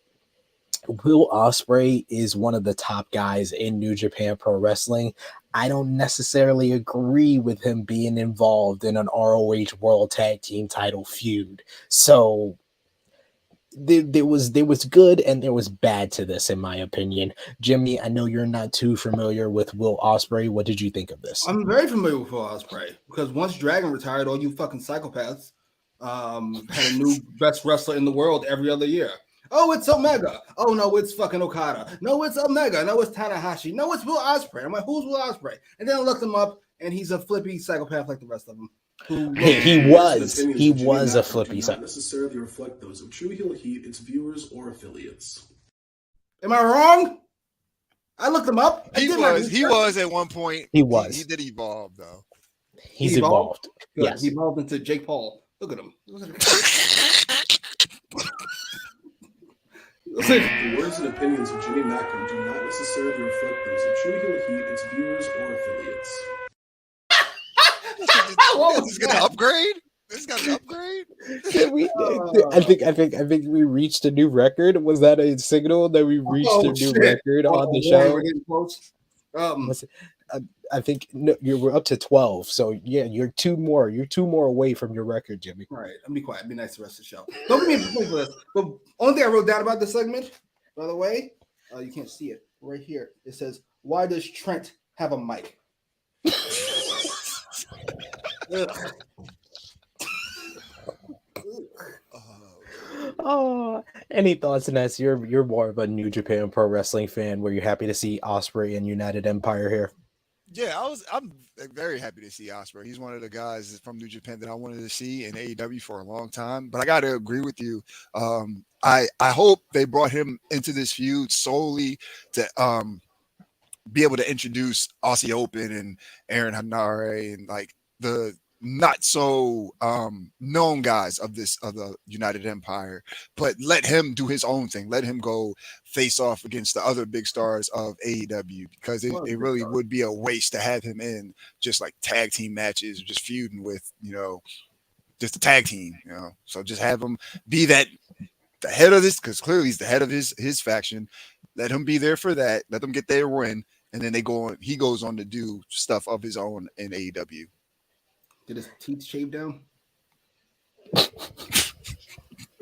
Will Ospreay is one of the top guys in New Japan Pro Wrestling. I don't necessarily agree with him being involved in an ROH World Tag Team title feud. So there was good and there was bad to this, in my opinion. Jimmy, I know you're not too familiar with Will Ospreay. What did you think of this? I'm very familiar with Will Ospreay because once Dragon retired, all you fucking psychopaths had a new best wrestler in the world every other year. Oh, it's Omega. Oh, no, it's fucking Okada. No, it's Omega. No, it's Tanahashi. No, it's Will Ospreay. I'm like, who's Will Ospreay? And then I looked him up, and he's a flippy psychopath like the rest of them. He was a flippy psychopath. Not necessarily reflect those of True Heel Heat, its viewers, or affiliates. Am I wrong? I looked him up. He was at one point. He was. He did evolve, though. He's evolved. Good. Yes. He evolved into Jake Paul. Look at him. The words and opinions of Jimmy Macram do not necessarily reflect those of True Heel Heat, its viewers, or affiliates. This is gonna upgrade. This got an upgrade. I think we reached a new record. Was that a signal that we reached a new record on the show? We're getting close. I think you're up to 12. So yeah, you're two more away from your record, Jimmy. All right, I'm be quiet. Be nice the rest of the show. Don't give me a point for this. But only thing I wrote down about this segment, by the way, you can't see it right here. It says, "Why does Trent have a mic?" Oh, any thoughts on that? You're more of a New Japan Pro Wrestling fan. Were you happy to see Ospreay and United Empire here? Yeah, I'm very happy to see Ospreay. He's one of the guys from New Japan that I wanted to see in AEW for a long time. But I got to agree with you. I hope they brought him into this feud solely to be able to introduce Aussie Open and Aaron Hanare and like the not so known guys of the United Empire, but let him do his own thing. Let him go face off against the other big stars of AEW, because it really would be a waste to have him in just like tag team matches, just feuding with, just a tag team, So just have him be the head of this, because clearly he's the head of his faction. Let him be there for that. Let them get their win, and then he goes on to do stuff of his own in AEW. Did his teeth shave down?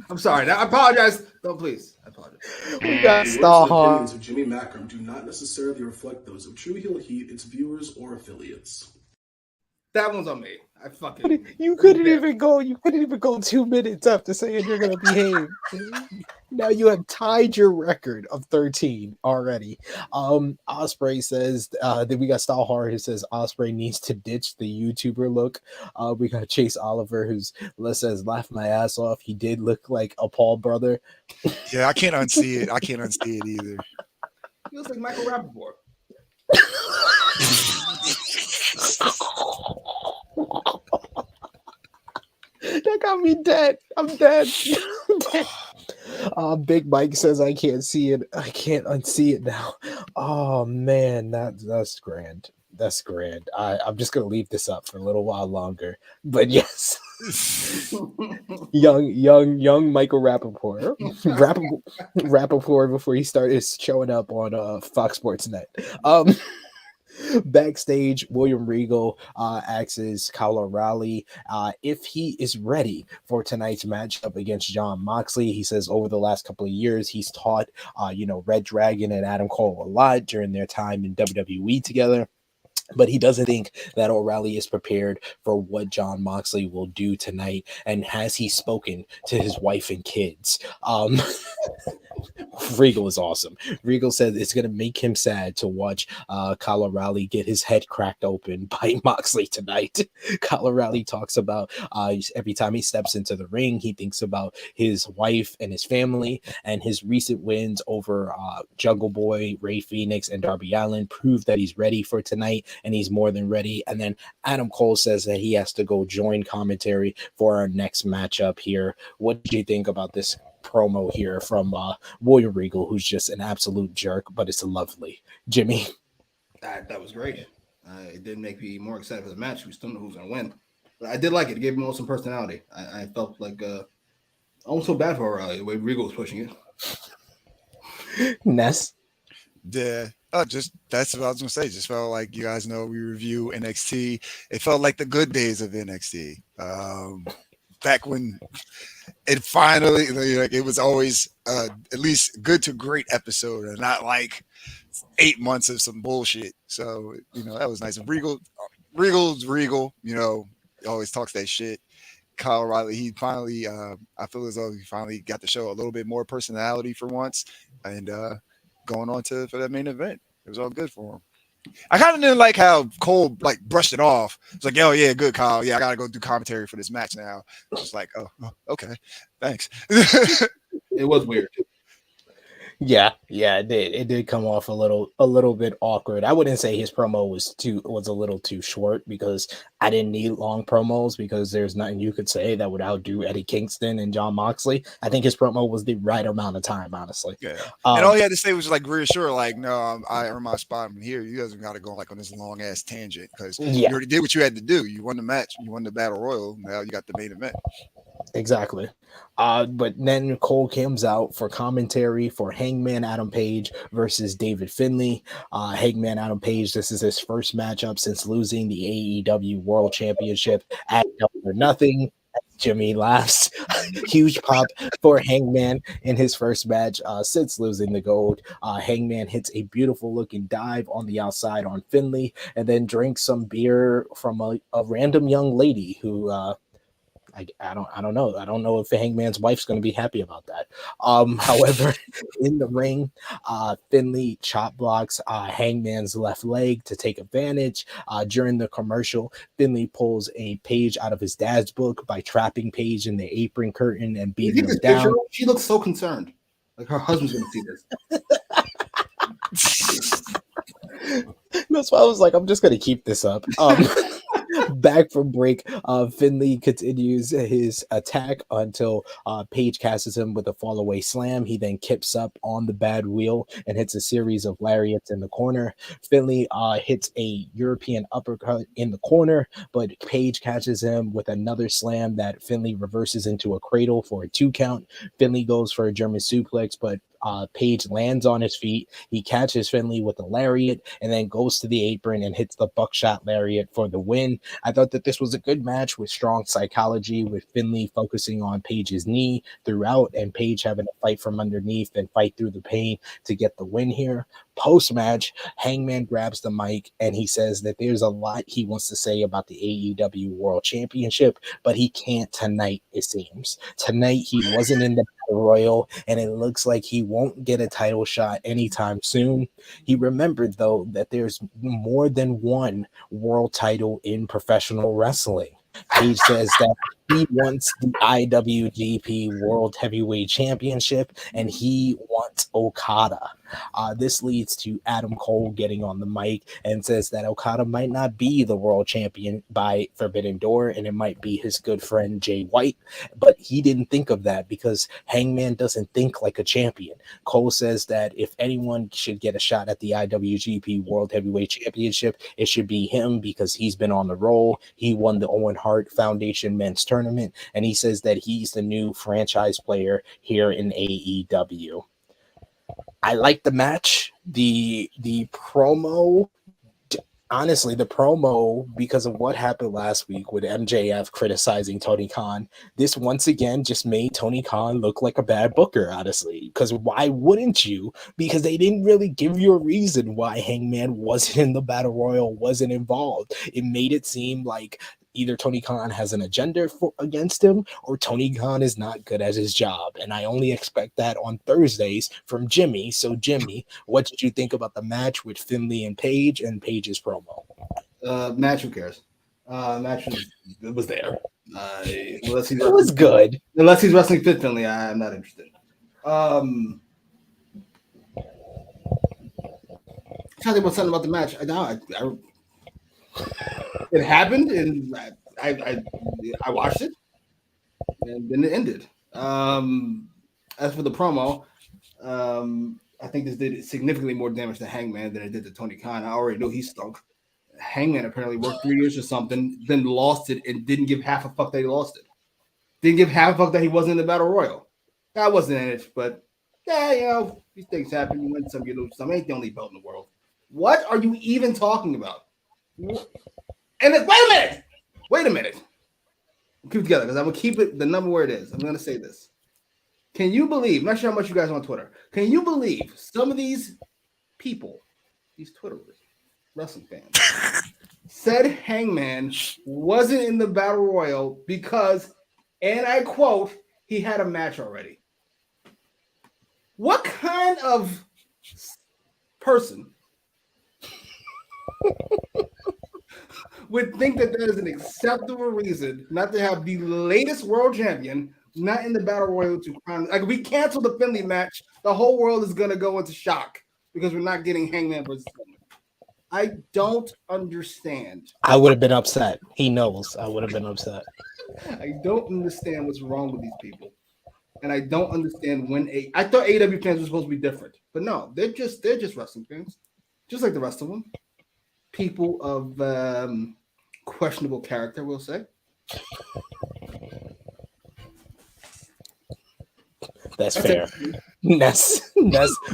I'm sorry. I apologize. No, please. I apologize. We got The opinions of Jimmy Macram do not necessarily reflect those of True Heel Heat, its viewers, or affiliates. That one's on me. You couldn't even go 2 minutes after saying you're gonna behave. Now you have tied your record of 13 already. Ospreay says that we got Stallhard who says Ospreay needs to ditch the YouTuber look. We got Chase Oliver who's says laugh my ass off. He did look like a Paul brother. Yeah, I can't unsee it. I can't unsee it either. He looks like Michael Rappaport. That got me dead. I'm dead. Big Mike says I can't see it. I can't unsee it now. Oh man, that's grand. That's grand. I'm just gonna leave this up for a little while longer. But yes, young Michael Rappaport. Rappaport before he started showing up on Fox Sports Net. Backstage, William Regal asks Kyle O'Reilly if he is ready for tonight's matchup against Jon Moxley. He says over the last couple of years, he's taught, Red Dragon and Adam Cole a lot during their time in WWE together. But he doesn't think that O'Reilly is prepared for what Jon Moxley will do tonight. And has he spoken to his wife and kids? Regal is awesome. Regal says it's going to make him sad to watch Kyle O'Reilly get his head cracked open by Moxley tonight. Kyle O'Reilly talks about every time he steps into the ring, he thinks about his wife and his family, and his recent wins over Jungle Boy, Ray Phoenix, and Darby Allin prove that he's ready for tonight, and he's more than ready. And then Adam Cole says that he has to go join commentary for our next matchup here. What do you think about this promo here from William Regal, who's just an absolute jerk, but it's lovely? Jimmy? That was great. It did make me more excited for the match. We still know who's going to win. But I did like it. It gave me some personality. I felt like almost so bad for O'Reilly the way Regal was pushing it. Ness? Yeah. Just that's what I was gonna say. Just felt like, you guys know, we review NXT. It felt like the good days of NXT. Back when it finally, like, it was always at least good to great episode, and not like 8 months of some bullshit. So that was nice. And Regal's Regal. He always talks that shit. Kyle O'Reilly, he finally, I feel as though he finally got to show a little bit more personality for once, and going on for that main event. It was all good for him. I kind of didn't like how Cole brushed it off. It's like, oh yeah, good, Kyle. Yeah, I gotta go do commentary for this match now. Just like, oh okay, thanks. It was weird. Yeah, it did come off a little bit awkward. I wouldn't say his promo was a little too short, because I didn't need long promos, because there's nothing you could say that would outdo Eddie Kingston and Jon Moxley. I think his promo was the right amount of time, honestly. Yeah. And all he had to say was reassure, no, I earned my spot in here. You guys got to go on this long ass tangent, because you already did what you had to do. You won the match, you won the battle royal. Now you got the main event. Exactly. But then Cole comes out for commentary for Hangman Adam Page versus David Finlay. Hangman Adam Page, this is his first matchup since losing the AEW World Championship at Double or Nothing. Jimmy laughs. Huge pop for Hangman in his first match since losing the gold. Hangman hits a beautiful looking dive on the outside on Finlay, and then drinks some beer from a random young lady who I don't know. I don't know if Hangman's wife's going to be happy about that. However, in the ring, Finlay chop blocks Hangman's left leg to take advantage. During the commercial, Finlay pulls a page out of his dad's book by trapping Paige in the apron curtain and beating him down. She looks so concerned. Like her husband's going to see this. That's why I was like, I'm just going to keep this up. Back from break, Finlay continues his attack until Paige catches him with a fall away slam. He then kips up on the bad wheel and hits a series of lariats in the corner. Finlay hits a European uppercut in the corner, but Paige catches him with another slam that Finlay reverses into a cradle for a 2 count. Finlay goes for a German suplex, but Paige lands on his feet. He catches Finlay with a lariat and then goes to the apron and hits the buckshot lariat for the win. I thought that this was a good match with strong psychology, with Finlay focusing on Paige's knee throughout and Paige having to fight from underneath and fight through the pain to get the win here. Post-match, Hangman grabs the mic and he says that there's a lot he wants to say about the AEW World Championship, but he can't tonight, it seems. Tonight, he wasn't in the Battle Royal, and it looks like he won't get a title shot anytime soon. He remembered, though, that there's more than one world title in professional wrestling. Paige says that He wants the IWGP World Heavyweight Championship, and he wants Okada. This leads to Adam Cole getting on the mic and says that Okada might not be the world champion by Forbidden Door, and it might be his good friend Jay White, but he didn't think of that because Hangman doesn't think like a champion. Cole says that if anyone should get a shot at the IWGP World Heavyweight Championship, it should be him because he's been on the roll. He won the Owen Hart Foundation Men's Tournament, and he says that he's the new franchise player here in AEW. I like the match. The promo, honestly, the promo, because of what happened last week with MJF criticizing Tony Khan, this once again just made Tony Khan look like a bad booker, honestly. Because why wouldn't you? Because they didn't really give you a reason why Hangman wasn't in the Battle Royal, wasn't involved. It made it seem like either Tony Khan has an agenda against him or Tony Khan is not good at his job. And I only expect that on Thursdays from Jimmy. So, Jimmy, what did you think about the match with Finlay and Paige and Paige's promo? Match, who cares? Match was there. It was good. Unless he's wrestling fit Finlay, I'm not interested. I'm trying to think about something about the match. It happened, and I watched it, and then it ended. As for the promo, I think this did significantly more damage to Hangman than it did to Tony Khan. I already knew he stunk. Hangman apparently worked 3 years or something, then lost it and didn't give half a fuck that he lost it. Didn't give half a fuck that he wasn't in the Battle Royal. I wasn't in it, but yeah, these things happen. You win some, you lose some. Ain't the only belt in the world. What are you even talking about? And wait a minute. Keep it together because I'm gonna keep it the number where it is. I'm gonna say this. Can you believe? I'm not sure how much you guys are on Twitter. Can you believe some of these people, these Twitterers, wrestling fans, said Hangman wasn't in the Battle Royal because, and I quote, he had a match already. What kind of person would think that is an acceptable reason not to have the latest world champion not in the Battle Royal to crown? Like, we cancel the Finlay match, the whole world is going to go into shock because we're not getting Hangman versus Finlay. I don't understand. I would have been upset. He knows I would have been upset. I don't understand what's wrong with these people. And I don't understand when I thought AEW fans were supposed to be different. But no, they're just wrestling fans. Just like the rest of them. People of questionable character, we'll say. That's fair. Ness,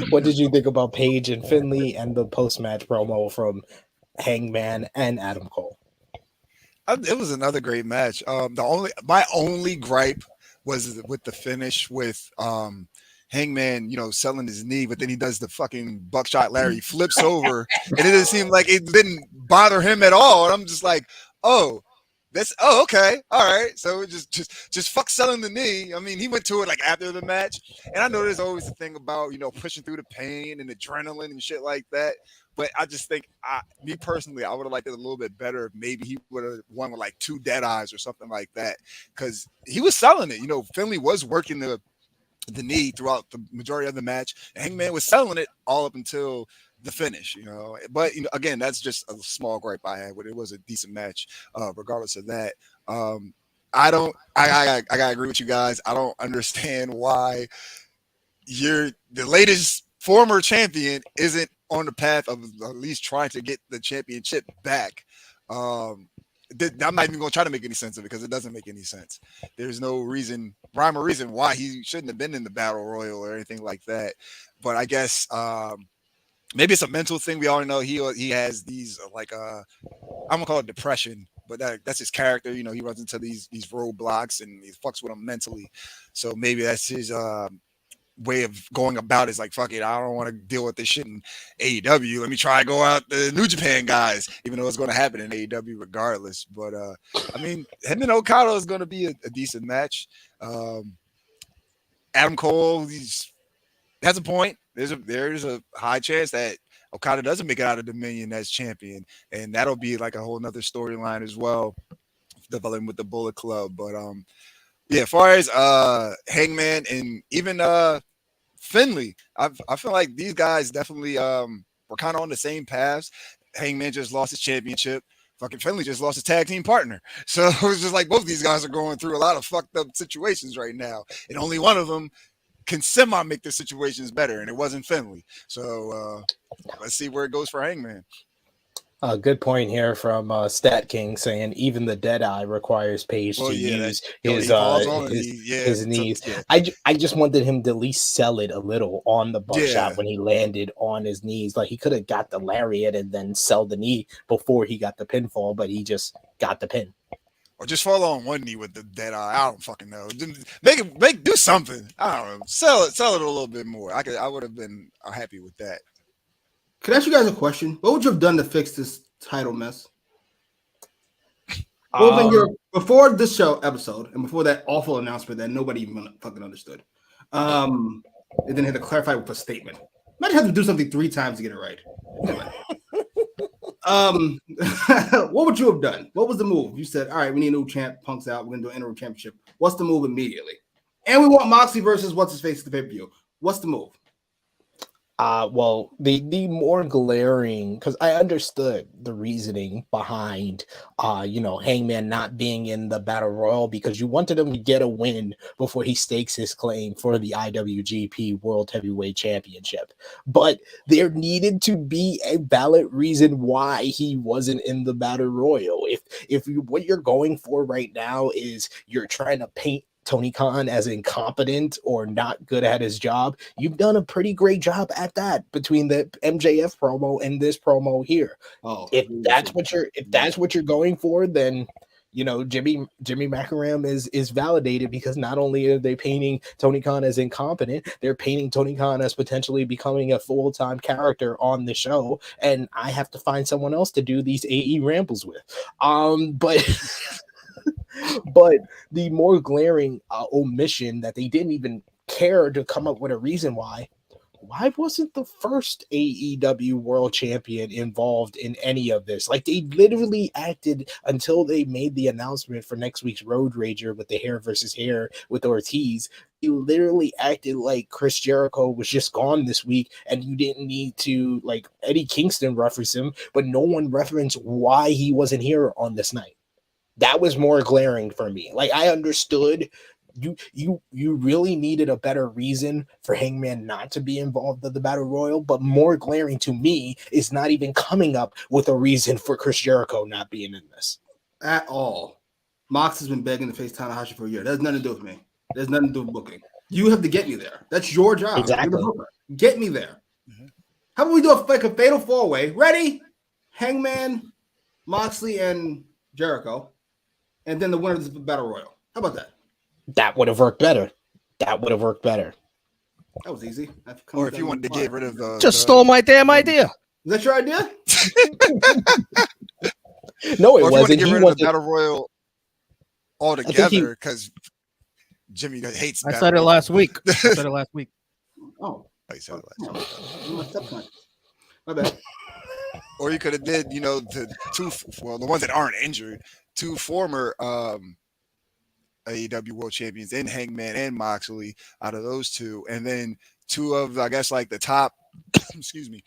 what did you think about Paige and Finlay and the post-match promo from Hangman and Adam Cole? It was another great match. My only gripe was with the finish with Hangman, selling his knee, but then he does the fucking buckshot Larry, flips over, and it didn't seem like it didn't bother him at all. And I'm just like, okay, all right. So just fuck selling the knee. I mean, he went to it like after the match, and I know there's always a thing about pushing through the pain and adrenaline and shit like that. But I just think, me personally, I would have liked it a little bit better if maybe he would have won with like 2 dead eyes or something like that, because he was selling it. Finlay was working the knee throughout the majority of the match. Hangman was selling it all up until the finish, But again, that's just a small gripe I had. But it was a decent match, regardless of that. I gotta agree with you guys. I don't understand why the latest former champion isn't on the path of at least trying to get the championship back. I'm not even going to try to make any sense of it because it doesn't make any sense. There's no rhyme or reason why he shouldn't have been in the Battle Royal or anything like that. But I guess maybe it's a mental thing. We all know he has these I'm gonna call it depression, but that's his character. He runs into these roadblocks and he fucks with them mentally. So maybe that's his way of going about is like, fuck it, I don't want to deal with this shit in AEW. Let me try to go out the New Japan guys, even though it's going to happen in AEW regardless. But I mean, him and Okada is going to be a decent match. Adam Cole, has a point. There's a high chance that Okada doesn't make it out of Dominion as champion, and that'll be like a whole nother storyline as well developing with the Bullet Club. But yeah, as far as Hangman and even Finlay, I feel like these guys definitely were kind of on the same paths. Hangman just lost his championship. Fucking Finlay just lost his tag team partner. So it's just like both these guys are going through a lot of fucked up situations right now. And only one of them can semi make the situations better. And it wasn't Finlay. So let's see where it goes for Hangman. A good point here from Stat King saying even the Deadeye requires Page to use his knees. So, yeah. I just wanted him to at least sell it a little on the buckshot when he landed on his knees. Like he could have got the lariat and then sell the knee before he got the pinfall, but he just got the pin. Or just fall on one knee with the Deadeye. I don't fucking know. Do something. I don't know. Sell it a little bit more. I would have been happy with that. Can I ask you guys a question? What would you have done to fix this title mess? Before this show episode and before that awful announcement that nobody even fucking understood, and then had to clarify with a statement. Imagine having to do something 3 times to get it right. Anyway. What would you have done? What was the move? You said, all right, we need a new champ. Punk's out. We're going to do an interim championship. What's the move immediately? And we want Moxley versus what's-his-face at the pay-per-view. What's the move? Well, the more glaring, because I understood the reasoning behind, Hangman not being in the Battle Royal because you wanted him to get a win before he stakes his claim for the IWGP World Heavyweight Championship. But there needed to be a valid reason why he wasn't in the Battle Royal. If what you're going for right now is you're trying to paint Tony Khan as incompetent or not good at his job, you've done a pretty great job at that between the MJF promo and this promo here. If that's what you're going for, then Jimmy Macram is validated, because not only are they painting Tony Khan as incompetent, they're painting Tony Khan as potentially becoming a full-time character on the show, and I have to find someone else to do these AEWrambles with. But the more glaring omission that they didn't even care to come up with a reason why wasn't the first AEW World Champion involved in any of this? Like, they literally acted until they made the announcement for next week's Road Rager with the hair versus hair with Ortiz. You literally acted like Chris Jericho was just gone this week, and you didn't need to, like, Eddie Kingston reference him, but no one referenced why he wasn't here on this night. That was more glaring for me. Like, I understood you really needed a better reason for Hangman not to be involved in the Battle Royal, but more glaring to me is not even coming up with a reason for Chris Jericho not being in this. At all. Mox has been begging to face Tanahashi for a year. That has nothing to do with me. There's nothing to do with booking. You have to get me there. That's your job. Exactly. Get me there. Mm-hmm. How about we do a fatal 4-way? Ready? Hangman, Moxley, and Jericho. And then the winner of the Battle Royal. How about that? That would have worked better. That was easy. Or if you wanted to get rid of stole my damn idea. Is that your idea? No, it wasn't. If you want to get rid of the Battle Royal altogether, because Jimmy hates. I said it last week. Oh, I said it last week. My bad. Or you could have did, the ones that aren't injured, 2 former AEW World Champions in Hangman and Moxley out of those 2, and then 2 of, I guess, like the top, 2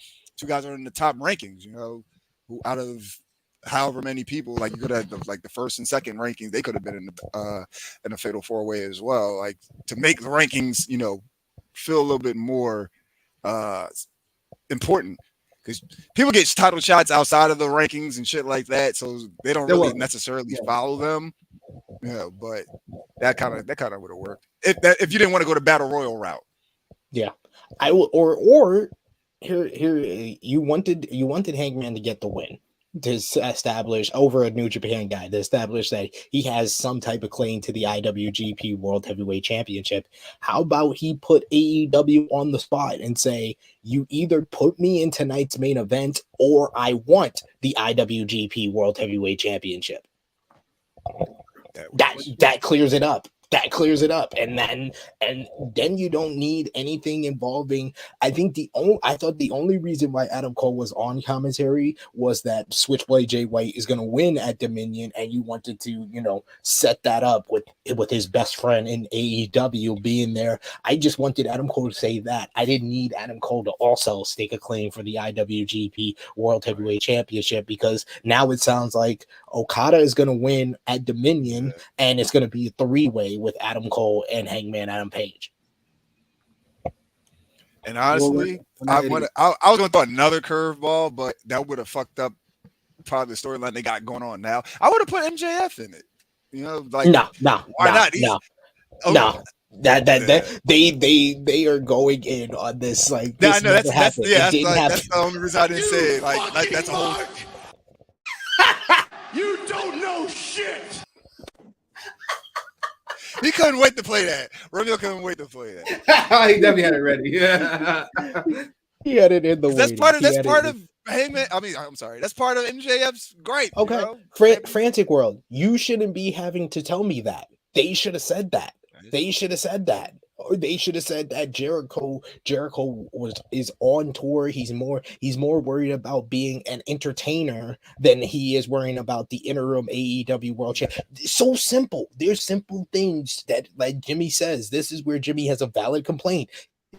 guys are in the top rankings, who out of however many people, like you could have like the first and second rankings, they could have been in a fatal 4-way as well, like to make the rankings, feel a little bit more important. Because people get title shots outside of the rankings and shit like that, so they don't really necessarily follow them. Yeah, but that kind of would have worked if you didn't want to go to Battle Royal route. Yeah, I will. Or here you wanted Hangman to get the win, to establish over a New Japan guy, to establish that he has some type of claim to the IWGP World Heavyweight Championship. How about he put AEW on the spot and say, you either put me in tonight's main event or I want the IWGP World Heavyweight Championship. That clears it up. that clears it up, and then you don't need anything involving. I thought the only reason why Adam Cole was on commentary was that Switchblade Jay White is going to win at Dominion, and you wanted to, set that up with his best friend in AEW being there. I just wanted Adam Cole to say that. I didn't need Adam Cole to also stake a claim for the IWGP World Heavyweight Championship, because now it sounds like Okada is going to win at Dominion, and it's going to be a three-way with Adam Cole and Hangman Adam Page. And honestly, I was going to throw another curveball, but that would have fucked up probably the storyline they got going on now. I would have put MJF in it. No, why not? No. That they are going in on this like this. I know that's the only reason I didn't say it. Like that's a whole. You don't know shit. He couldn't wait to play that. Romeo couldn't wait to play that. He definitely had it ready. He had it in the. That's part of Hangman. I mean, I'm sorry. That's part of MJF's gripe. Okay, Frantic World. You shouldn't be having to tell me that. They should have said that. They should have said that. Or they should have said that Jericho is on tour. He's more worried about being an entertainer than he is worrying about the interim AEW World Championship. It's so simple. There's simple things that, like Jimmy says, this is where Jimmy has a valid complaint.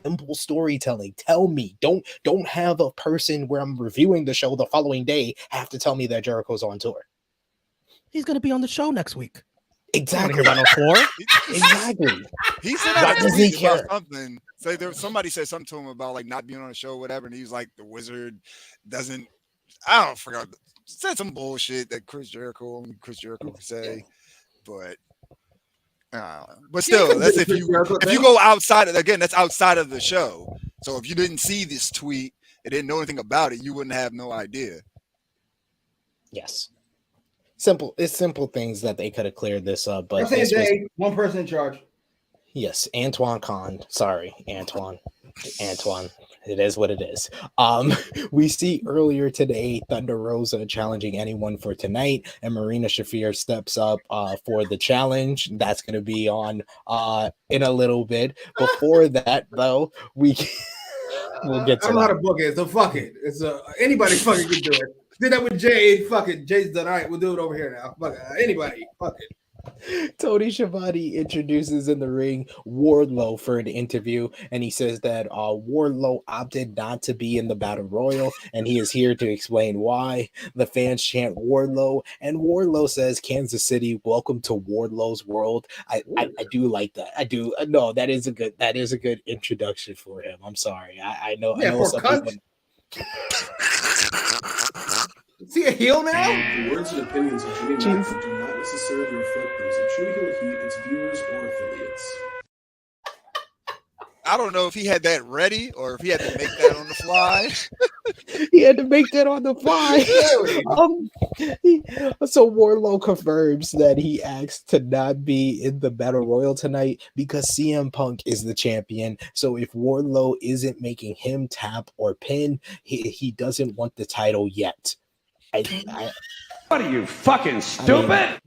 Simple storytelling. Tell me. Don't have a person where I'm reviewing the show the following day have to tell me that Jericho's on tour. He's gonna be on the show next week. Exactly. Exactly. He said that about something. So somebody said something to him about like not being on the show, or whatever, and he was like, "The Wizard doesn't." I don't forget. Said some bullshit that Chris Jericho could say, but still, that's if you go outside of, again, that's outside of the show. So if you didn't see this tweet and didn't know anything about it, you wouldn't have no idea. Yes. It's simple things that they could have cleared this up, but one person in charge. Yes, Antoine Khan. Sorry, Antoine. It is what it is. We see earlier today Thunder Rosa challenging anyone for tonight, and Marina Shafir steps up for the challenge. That's going to be on in a little bit. Before that, though, we'll get to I'm not a book it, so fuck it. It's anybody fucking can do it. Did that with Jay. Fuck it. Jay's done. All right, we'll do it over here now. Fuck it. Anybody. Fuck it. Tony Schiavone introduces in the ring Wardlow for an interview, and he says that Wardlow opted not to be in the Battle Royal, and he is here to explain why. The fans chant Wardlow, and Wardlow says, "Kansas City, welcome to Wardlow's world." I do like that. I do. No, that is a good introduction for him. I'm sorry. I know. Yeah, I know for cunt. Is he a heel now? The words and opinions of Jimmy Macram do not necessarily reflect those of True Heel Heat, its viewers, or affiliates. I don't know if he had that ready or if he had to make that on the fly. He had to make that on the fly. So Wardlow confirms that he asked to not be in the Battle Royal tonight because CM Punk is the champion. So if Wardlow isn't making him tap or pin, he doesn't want the title yet. What are you, fucking stupid?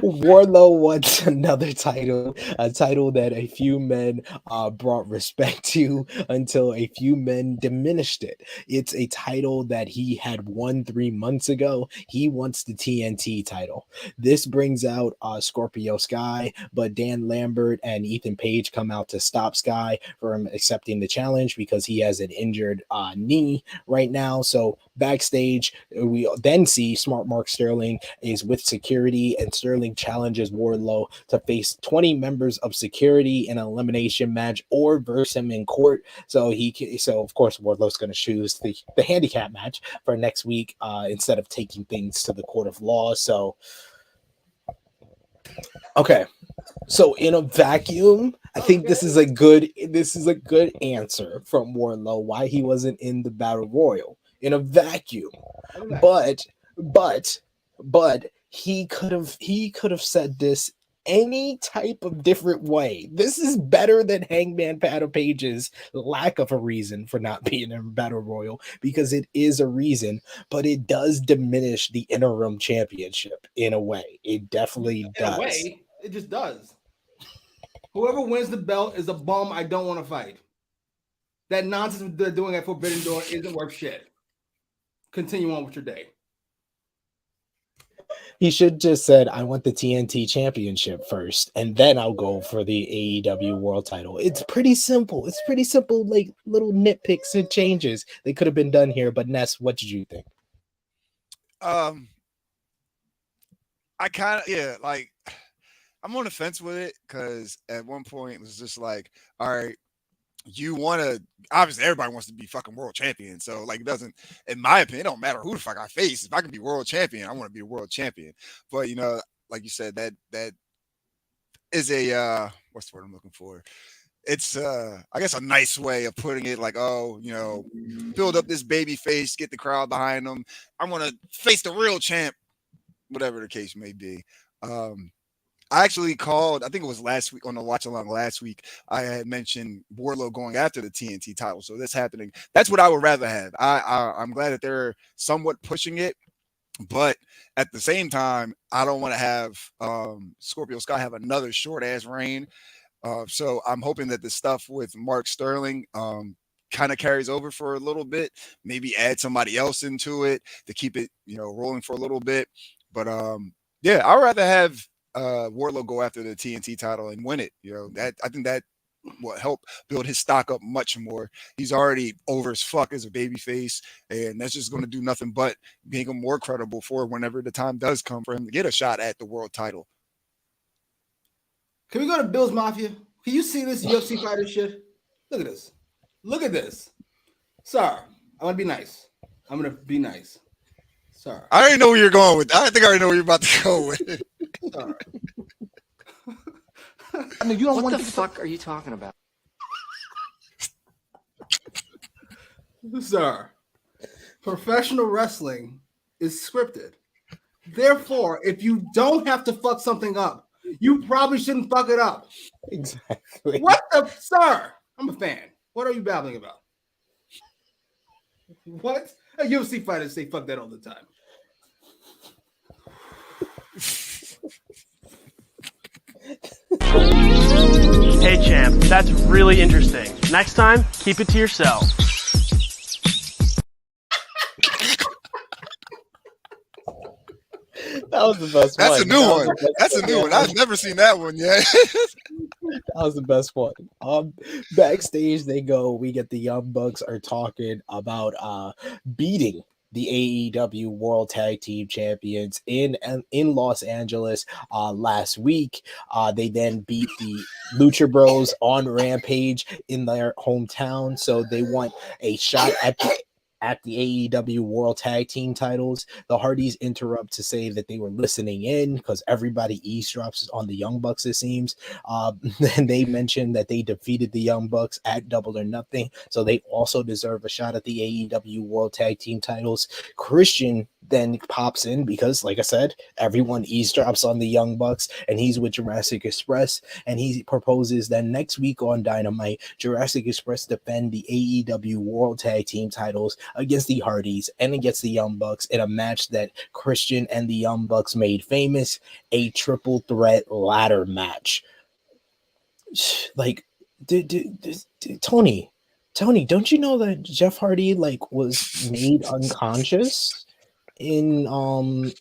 Wardlow wants another title, a title that a few men brought respect to until a few men diminished it. It's a title that he had won 3 months ago. He wants the TNT title. This brings out Scorpio Sky, but Dan Lambert and Ethan Page come out to stop Sky from accepting the challenge because he has an injured knee right now. So backstage, we then see Smart Mark Sterling is with security, and Sterling challenges Wardlow to face 20 members of security in an elimination match or verse him in court. So of course Wardlow's going to choose the handicap match for next week instead of taking things to the court of law. So okay. So in a vacuum, I think this is a good answer from Wardlow why he wasn't in the Battle Royal in a vacuum. But he could have said this any type of different way. This is better than Hangman Adam Page's lack of a reason for not being a battle royal, because it is a reason, but it does diminish the interim championship in a way. It definitely does. In a way, it just does. Whoever wins the belt is a bum I don't want to fight. That nonsense they're doing at Forbidden Door isn't worth shit. Continue on with your day. He should just said, I want the TNT championship first, and then I'll go for the AEW world title. It's pretty simple. It's pretty simple, like little nitpicks and changes that could have been done here. But Ness, what did you think? I kind of, like, I'm on the fence with it, because at one point it was just like, all right, you want to, obviously everybody wants to be fucking world champion. So like, it doesn't, in my opinion, it don't matter who the fuck I face. If I can be world champion, I want to be a world champion. But like you said, that is a, what's the word I'm looking for? It's I guess a nice way of putting it, like, oh, build up this baby face, get the crowd behind them. I want to face the real champ, whatever the case may be. I actually called, I think it was last week on the watch along last week, I had mentioned Wardlow going after the TNT title. So that's happening. That's what I would rather have. I'm glad that they're somewhat pushing it, but at the same time, I don't want to have Scorpio Sky have another short ass reign. So I'm hoping that the stuff with Mark Sterling kind of carries over for a little bit, maybe add somebody else into it to keep it, rolling for a little bit. But yeah, I'd rather have Wardlow go after the TNT title and win it. That I think that will help build his stock up much more. He's already over as fuck as a babyface, and that's just going to do nothing but make him more credible for whenever the time does come for him to get a shot at the world title. Can we go to Bill's Mafia? Can you see this UFC fighter shit? Look at this. Look at this. Sir, I'm going to be nice. I'm going to be nice. Sir. I already know where you're going with. I think I already know where you're about to go with it. Sir. I mean, you don't what the fuck are you talking about? Sir, professional wrestling is scripted. Therefore, if you don't have to fuck something up, you probably shouldn't fuck it up. Exactly. What the, sir? I'm a fan. What are you babbling about? What? UFC fighters say fuck that all the time. Hey champ, that's really interesting. Next time, keep it to yourself. That was the best one. That's a new one. That's a new one. I've never seen that one yet. That was the best one. Backstage they go. We get the Young Bucks are talking about beating the AEW World Tag Team Champions in Los Angeles last week. They then beat the Lucha Bros on Rampage in their hometown, so they want a shot at the AEW World Tag Team titles. The Hardys interrupt to say that they were listening in because everybody eavesdrops on the Young Bucks, it seems. Then they mentioned that they defeated the Young Bucks at Double or Nothing, so they also deserve a shot at the AEW World Tag Team titles. Christian then pops in because, like I said, everyone eavesdrops on the Young Bucks, and he's with Jurassic Express, and he proposes that next week on Dynamite, Jurassic Express defend the AEW World Tag Team titles against the Hardys and against the Young Bucks in a match that Christian and the Young Bucks made famous, a triple threat ladder match. Like, Tony, don't you know that Jeff Hardy was made unconscious in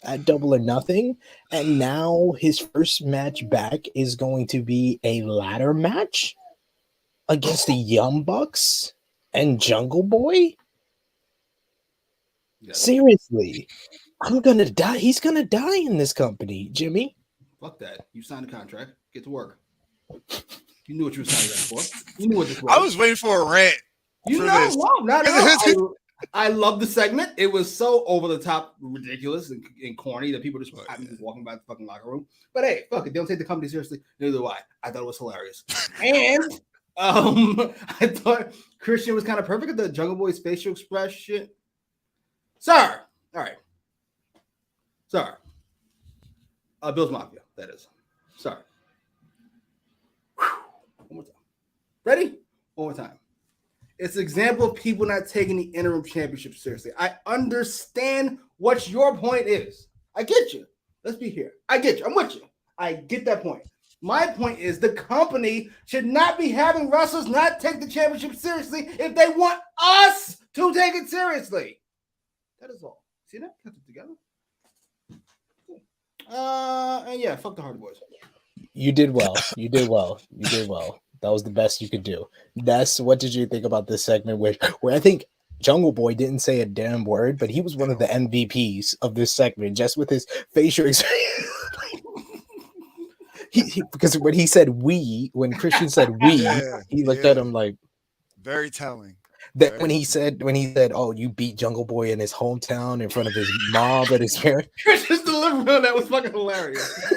at Double or Nothing, and now his first match back is going to be a ladder match against the Young Bucks and Jungle Boy? Yeah. Seriously, I'm gonna die. He's gonna die in this company, Jimmy. Fuck that. You signed a contract. Get to work. You knew what you were signing that for. You knew what this was. I was waiting for a rant. You know, no, not at all. I love the segment. It was so over the top, ridiculous, and corny that people just walking by the fucking locker room. But hey, fuck it. They don't take the company seriously. Neither do I. I thought it was hilarious. And I thought Christian was kind of perfect at the Jungle Boy's facial expression. Sir. All right. Sorry. Bill's Mafia, that is. Sorry. Ready? One more time. It's an example of people not taking the interim championship seriously. I understand what your point is. I get you. Let's be here. I get you. I'm with you. I get that point. My point is the company should not be having wrestlers not take the championship seriously if they want us to take it seriously. That is all. See that? Kept it together. And yeah, fuck the Hardy Boys. You did well. You did well. You did well. That was the best you could do. That's what did you think about this segment where I think Jungle Boy didn't say a damn word, but he was one of the MVPs of this segment just with his facial expression. Because when he said we, when Christian said we, he looked at him like very telling. That when he said, "Oh, you beat Jungle Boy in his hometown in front of his mom and his parents," Christian's delivery on that was fucking hilarious.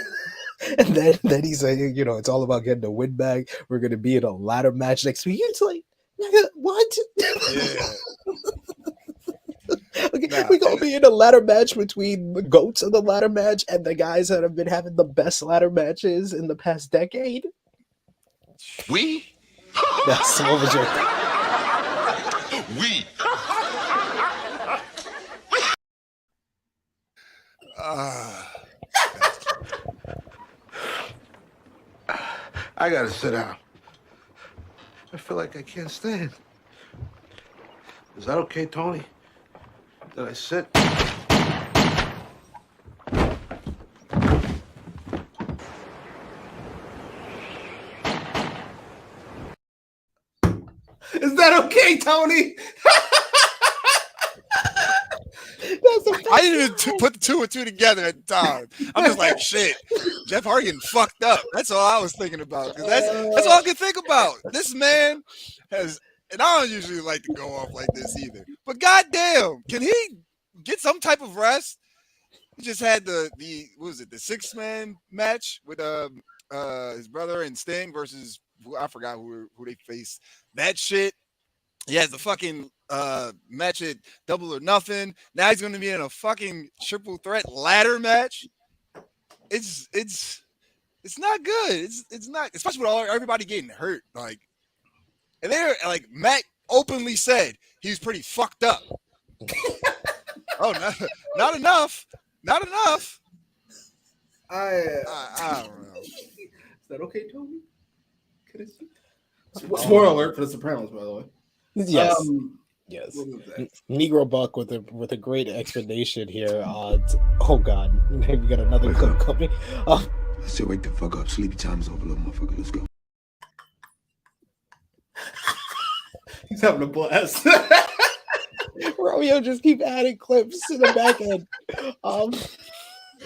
And then he said, "You know, it's all about getting the win back. We're gonna be in a ladder match next week." It's like, nigga, what? Yeah. Okay, we're gonna be in a ladder match between the goats of the ladder match and the guys that have been having the best ladder matches in the past decade. We? That's what was your We. I gotta sit down. I feel like I can't stand. Is that okay, Tony? Did I sit? Is that okay, Tony? I didn't even put the two and two together at the time. I'm just like, shit, Jeff Hardy getting fucked up. That's all I was thinking about. That's all I could think about. This man has, and I don't usually like to go off like this either, but goddamn, can he get some type of rest? He just had the what was it, the 6-man match with his brother and Sting versus I forgot who they faced. That shit. He has the fucking match at Double or Nothing. Now he's going to be in a fucking triple threat ladder match. It's not good. It's not, especially with everybody getting hurt. Like, and they're like, Matt openly said he was pretty fucked up. Oh, not enough. Not enough. I don't know. Is that okay, Tony? Can I see? Spoiler alert for The Sopranos, by the way. Yes. Yes. Negro Buck with a great explanation here. Oh God, we got another clip coming. I said, wake the fuck up. Sleepy time is over, little motherfucker. Let's go. He's having a blast. Romeo just keep adding clips to the back end.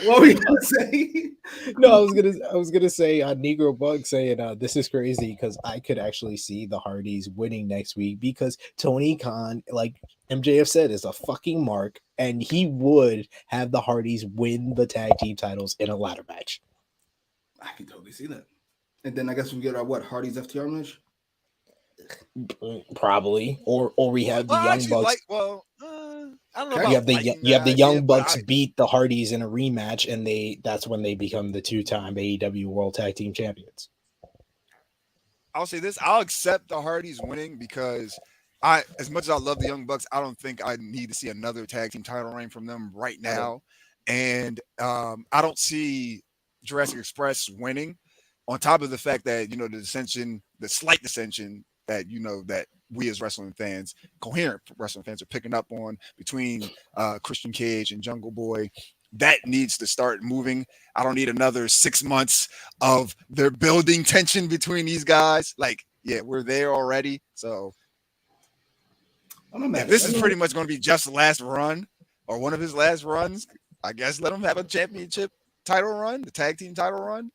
What were you gonna say? No, I was gonna say Negro Bug saying this is crazy because I could actually see the Hardys winning next week because Tony Khan, like MJF said, is a fucking mark, and he would have the Hardys win the tag team titles in a ladder match. I can totally see that. And then I guess we get our Hardys FTR match. Probably, or we have the Young Bucks. I don't know. You have the Young Bucks beat the Hardys in a rematch, and that's when they become the 2-time AEW World Tag Team Champions. I'll say this: I'll accept the Hardys winning because as much as I love the Young Bucks, I don't think I need to see another tag team title reign from them right now, and I don't see Jurassic Express winning. On top of the fact that the slight dissension that that we as wrestling fans, coherent wrestling fans, are picking up on between Christian Cage and Jungle Boy, that needs to start moving. I don't need another 6 months of their building tension between these guys. Like, yeah, we're there already. So if this is pretty much going to be Jeff's last run or one of his last runs, I guess let him have a championship title run, the tag team title run.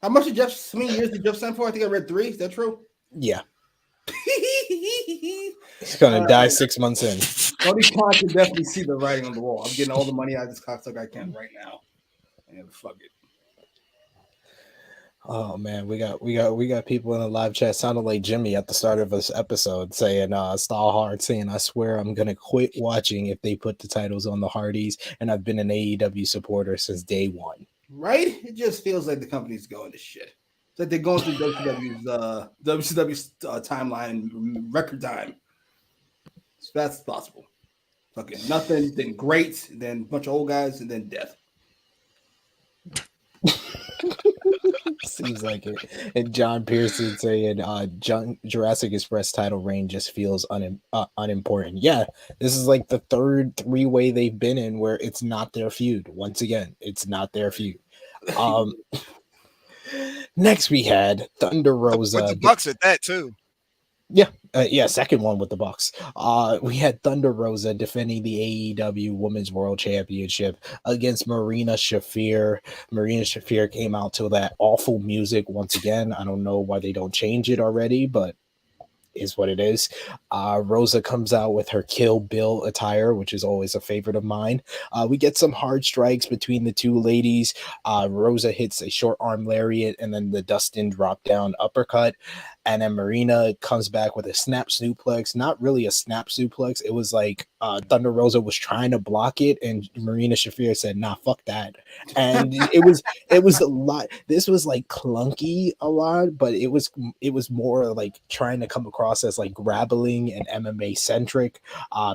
How much did how many years did Jeff sign for? I think I read 3. Is that true? Yeah. He's gonna die 6 months in. Tony Khan can definitely see the writing on the wall. I'm getting all the money out of this cocksucker I can right now. And fuck it. Oh man, we got people in the live chat sounding like Jimmy at the start of this episode saying Stall Hard saying, I swear I'm gonna quit watching if they put the titles on the Hardys, and I've been an AEW supporter since day one. Right? It just feels like the company's going to shit. like they're going through WCW's timeline record time as fast as possible. Fucking nothing, then great, then a bunch of old guys, and then death. Seems like it. And John Pearson saying Jurassic Express title reign just feels unimportant. Yeah, this is like the third three-way they've been in where it's not their feud. Once again, it's not their feud. Next we had Thunder Rosa with the Bucks at that too. Yeah, second one with the Bucks. We had Thunder Rosa defending the AEW Women's World Championship against Marina Shafir. Marina Shafir came out to that awful music once again. I don't know why they don't change it already, but is what it is. Rosa comes out with her Kill Bill attire, which is always a favorite of mine. We get some hard strikes between the two ladies. Rosa hits a short arm lariat and then the Dustin drop down uppercut. And then Marina comes back with a snap suplex. Not really a snap suplex. It was like Thunder Rosa was trying to block it, and Marina Shafir said, "Nah, fuck that." And it was a lot. This was like clunky a lot, but it was more like trying to come across as like grappling and MMA centric.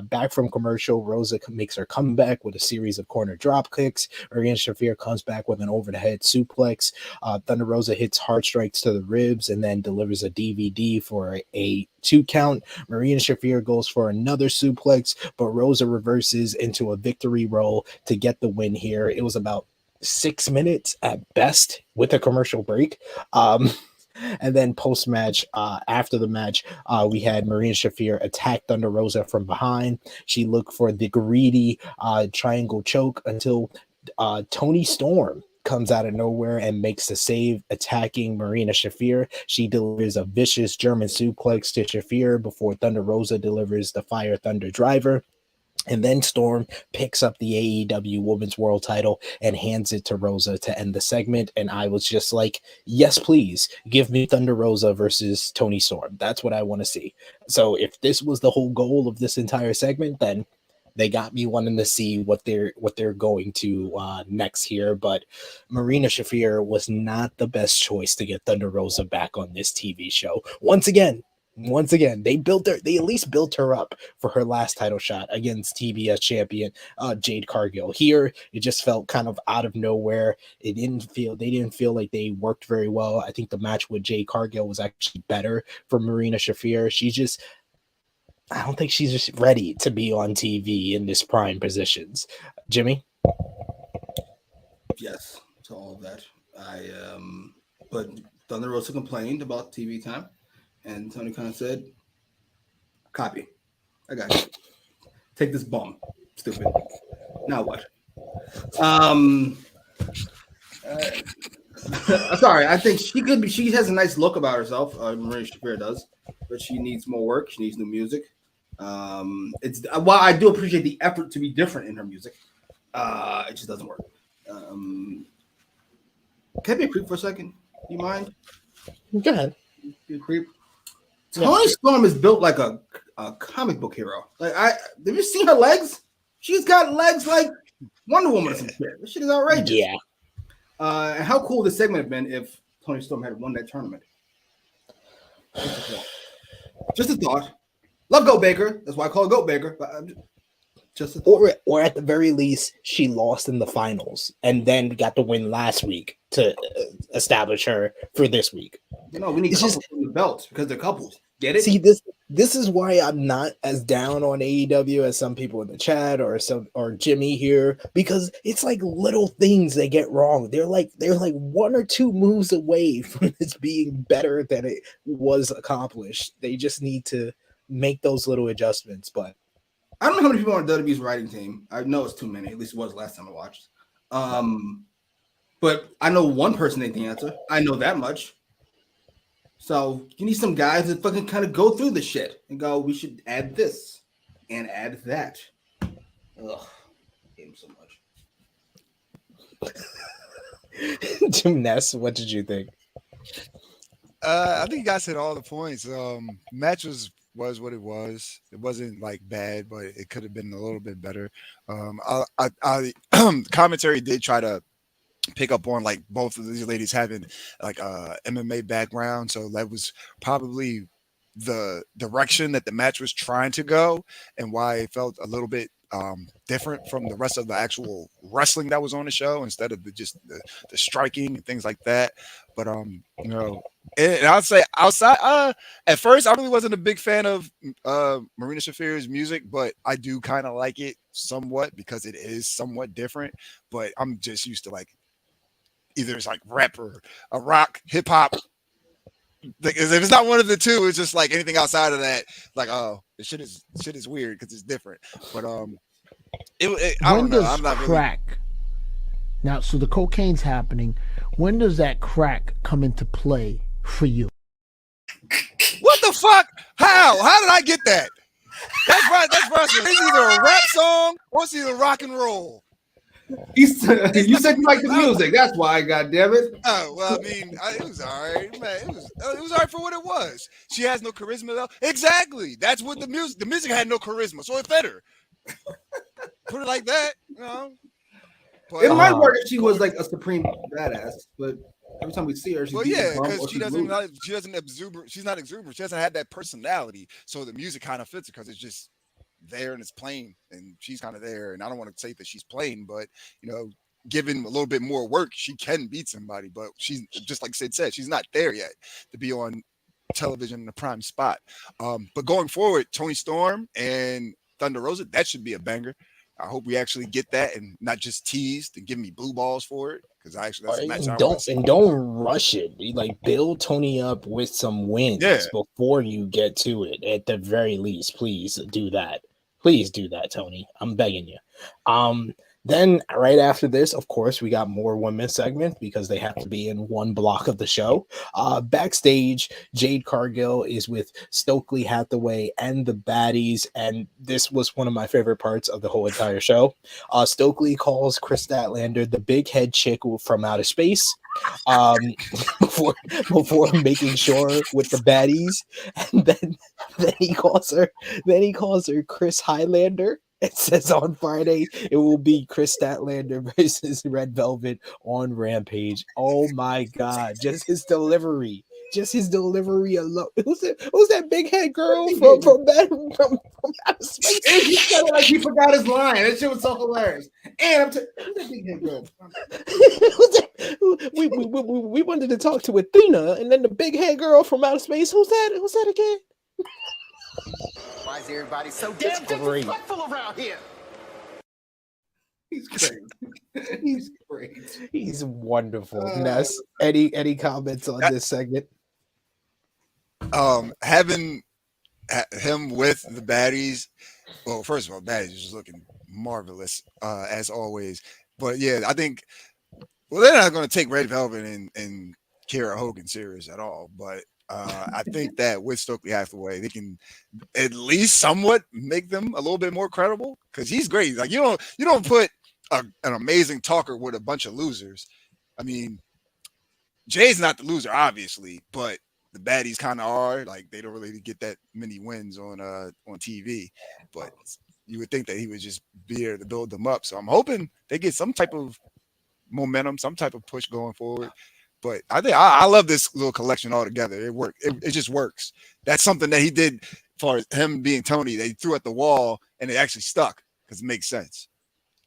Back from commercial, Rosa makes her comeback with a series of corner drop kicks. Marina Shafir comes back with an over the head suplex. Thunder Rosa hits hard strikes to the ribs and then delivers a DVD for a 2 count. Marina Shafir goes for another suplex, but Rosa reverses into a victory roll to get the win here. It was about 6 minutes at best with a commercial break. And then post-match, after the match, we had Marina Shafir attack Thunder Rosa from behind. She looked for the greedy triangle choke until Toni Storm comes out of nowhere and makes the save, attacking Marina Shafir. She delivers a vicious German suplex to Shafir before Thunder Rosa delivers the Fire Thunder Driver. And then Storm picks up the AEW Women's World title and hands it to Rosa to end the segment. And I was just like, yes, please give me Thunder Rosa versus Toni Storm. That's what I want to see. So if this was the whole goal of this entire segment, then they got me wanting to see what they're going to next here. But Marina Shafir was not the best choice to get Thunder Rosa back on this TV show. Once again, they at least built her up for her last title shot against TBS champion Jade Cargill. Here, it just felt kind of out of nowhere. They didn't feel like they worked very well. I think the match with Jade Cargill was actually better for Marina Shafir. I don't think she's just ready to be on TV in this prime positions. Jimmy? Yes, to all of that. But Thunder Rosa complained about TV time, and Tony Khan said, "Copy. I got you. Take this bum, stupid. Now what?" Sorry, I think she has a nice look about herself. Maria Shafir does, but she needs more work. She needs new music. While I do appreciate the effort to be different in her music, it just doesn't work. Can I be a creep for a second? Do you mind? Go ahead. Be a creep. Toni Storm is built like a comic book hero. Like have you seen her legs? She's got legs like Wonder Woman or some shit. This shit is outrageous. Yeah. And how cool would this segment have been if Toni Storm had won that tournament? Just a thought. Love Goat Baker. That's why I call her Goat Baker. But just a thought. Or at the very least, she lost in the finals and then got the win last week to establish her for this week. No, we need couples from the belt because they're couples. Get it? See, this is why I'm not as down on AEW as some people in the chat or Jimmy here, because it's like little things they get wrong. They're like 1 or 2 moves away from this being better than it was accomplished. They just need to make those little adjustments. But I don't know how many people are on WWE's writing team. I know it's too many. At least it was last time I watched. But I know one person ain't the answer. I know that much. So you need some guys that fucking kind of go through the shit and go, we should add this and add that. Ugh, I hate him so much. Jim Ness, what did you think? I think you guys hit all the points. Match was what it was. It wasn't like bad, but it could have been a little bit better. Commentary did try to pick up on like both of these ladies having like MMA background, so that was probably the direction that the match was trying to go, and why it felt a little bit different from the rest of the actual wrestling that was on the show, instead of just the striking and things like that. But you know, and I'd say outside at first I really wasn't a big fan of Marina Shafir's music, but I do kind of like it somewhat because it is somewhat different. But I'm just used to like either it's like rap or a rock, hip hop. Like, if it's not one of the two, it's just like anything outside of that. Like, oh, this shit is weird because it's different. But I don't know. I'm not crack. Really... Now, so the cocaine's happening. When does that crack come into play for you? What the fuck? How? How did I get that? That's right. That's wrestling. It's either a rap song or it's either rock and roll. You said you like the music. That's why. God damn it. Oh well, I mean, it was all right, man. It was all right for what it was. She has no charisma though. Exactly. That's what the music had no charisma, so it fed her. Put it like that, you know. But, it might work if she was like a supreme badass, but every time we see her, she's because she doesn't exuberant. She's not exuberant. She doesn't have that personality, so the music kind of fits her because it's just there and it's plain, and she's kind of there. And I don't want to say that she's plain, but you know, given a little bit more work, she can beat somebody. But she's just like Sid said, she's not there yet to be on television in the prime spot. But going forward, Toni Storm and Thunder Rosa, that should be a banger. I hope we actually get that and not just teased and give me blue balls for it, because that's a match don't rush it. Like, build Tony up with some wins before you get to it. At the very least, please do that. Please do that, Tony. I'm begging you. Then right after this, of course, we got more women's segment because they have to be in one block of the show. Backstage, Jade Cargill is with Stokely Hathaway and the baddies, and this was one of my favorite parts of the whole entire show. Stokely calls Chris Statlander the big head chick from outer space before making sure with the baddies, and then he calls her Chris Highlander. It says on Friday it will be Chris Statlander versus Red Velvet on Rampage. Oh my God! Just his delivery alone. Who's that big head girl from outer space? He said it like he forgot his line. That shit was so hilarious. And who's that big head girl? We wanted to talk to Athena, and then the big head girl from outer space. Who's that again? Why is everybody so damn disrespectful around here? He's great. He's great. He's wonderful. Ness, any comments on this segment? Having him with the baddies. Well, first of all, baddies is just looking marvelous as always. But yeah, I think they're not going to take Red Velvet and Kiera Hogan serious at all. But I think that with Stokely Hathaway, they can at least somewhat make them a little bit more credible, because he's great. Like, you don't put an amazing talker with a bunch of losers. I mean, Jay's not the loser, obviously, but the baddies kind of are. Like, they don't really get that many wins on TV, but you would think that he would just be there to build them up. So I'm hoping they get some type of momentum, some type of push going forward. But I think I love this little collection altogether. It worked. It just works. That's something that he did for him being Tony. They threw at the wall and it actually stuck because it makes sense.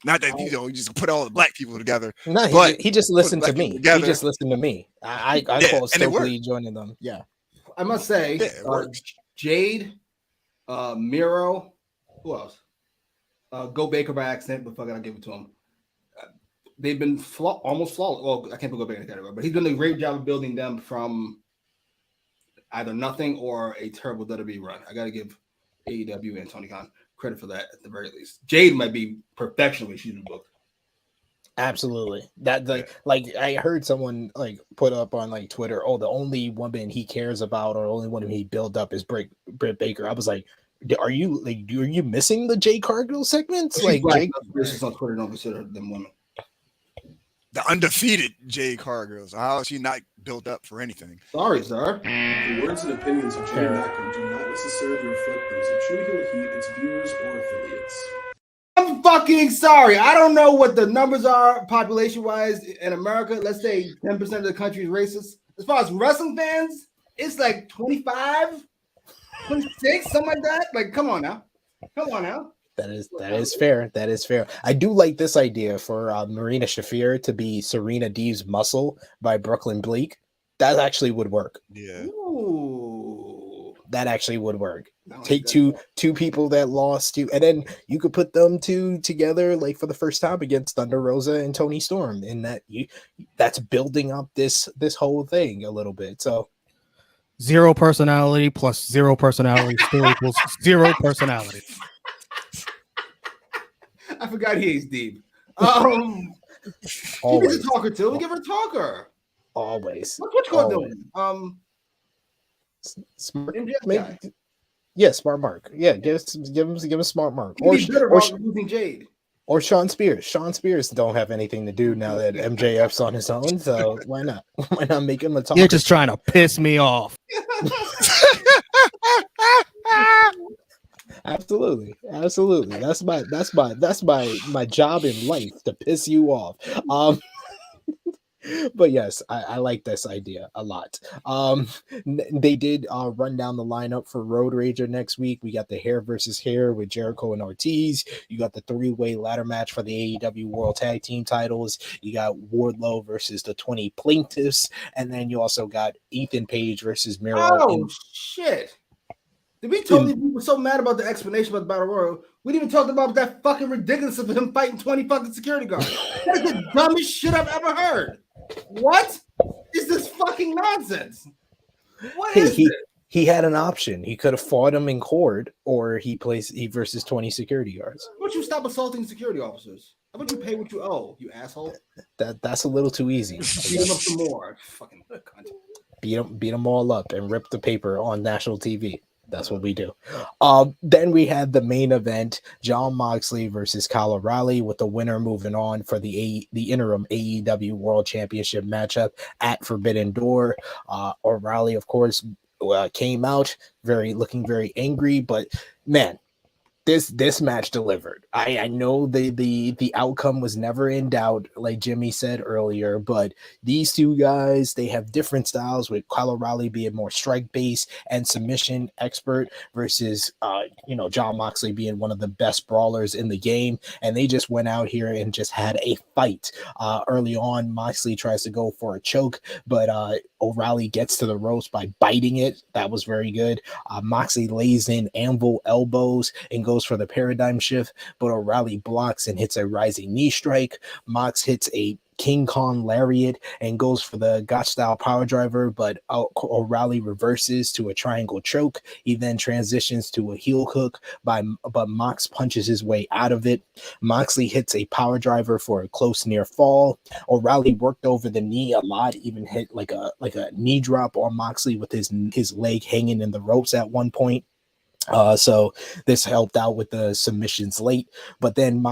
Not that you just put all the black people together. No, but he just listened to me. Together. He just listened to me. I called Stokely joining them. Yeah, I must say, Jade, Miro, who else? Go Baker by accident, but fuck it, I'll give it to him. They've been almost flawless. Well, I can't put Go Baker in the category, but he's done a great job of building them from either nothing or a terrible WWE run. I got to give AEW and Tony Khan credit for that at the very least. Jade might be perfection when she's been booked. Absolutely. Like I heard someone like put up on like Twitter, the only woman he cares about or the only one he built up is Britt Baker. I was like, are you missing the Jade Cargill segments? Like, Jade on Twitter don't consider them women. The undefeated Jade Cargill. So how is she not built up for anything? Sorry, sir. The words and opinions of Jimmy Macram do not necessarily reflect those of True Heel Heat, its viewers, or affiliates. I'm fucking sorry. I don't know what the numbers are population-wise in America. Let's say 10% of the country is racist. As far as wrestling fans, it's like 25, 26, something like that. Like, come on now. That is fair. That is fair. I do like this idea for Marina Shafir to be Serena Deeb's muscle by Brooklyn Bleak. That actually would work. Yeah. Ooh. That actually would work. Like Take that. two people that lost to, and then you could put them two together like for the first time against Thunder Rosa and Tony Storm, and that's building up this whole thing a little bit. So 0 personality plus 0 personality still equals 0 personality. I forgot he is deep. She needs a talker too. Give her a talker. Always. What's you call doing? Smart, guy. Yeah, Smart Mark. Yeah, give him Smart Mark. Or losing Jade. Or Sean Spears. Sean Spears don't have anything to do now that MJF's on his own, so why not? Why not make him a talker? You're just trying to piss me off. Absolutely. That's my job in life, to piss you off. But yes, I like this idea a lot. They did run down the lineup for Road Rager next week. We got the hair versus hair with Jericho and Ortiz. You got the 3-way ladder match for the AEW World Tag Team titles. You got Wardlow versus the 20 plaintiffs, and then you also got Ethan Page versus Miro. Oh shit! Did we totally were so mad about the explanation about the Battle Royal? We didn't even talk about that fucking ridiculous of him fighting 20 fucking security guards. That's the dumbest shit I've ever heard. What is this fucking nonsense? What is this? He had an option. He could have fought him in court, or he versus 20 security guards. How about you stop assaulting security officers? How about you pay what you owe, you asshole? That's a little too easy. Beat him up some more. Fucking cunt. Beat them all up and rip the paper on national TV. That's what we do. Then we had the main event, Jon Moxley versus Kyle O'Reilly, with the winner moving on for the interim AEW World Championship matchup at Forbidden Door. O'Reilly, of course, came out looking very angry, but man, this match delivered. I know the outcome was never in doubt, like Jimmy said earlier, but these two guys, they have different styles, with Kyle O'Reilly being more strike based and submission expert versus Jon Moxley being one of the best brawlers in the game. And they just went out here and just had a fight. Early on, Moxley tries to go for a choke, but O'Reilly gets to the ropes by biting it. That was very good. Moxley lays in anvil elbows and goes for the paradigm shift, but O'Reilly blocks and hits a rising knee strike. Mox hits a King Kong lariat and goes for the Gotch style power driver, but O'Reilly reverses to a triangle choke. He then transitions to a heel hook, but Mox punches his way out of it. Moxley hits a power driver for a close near fall. O'Reilly worked over the knee a lot, even hit like a knee drop on Moxley with his leg hanging in the ropes at one point. So this helped out with the submissions late, but then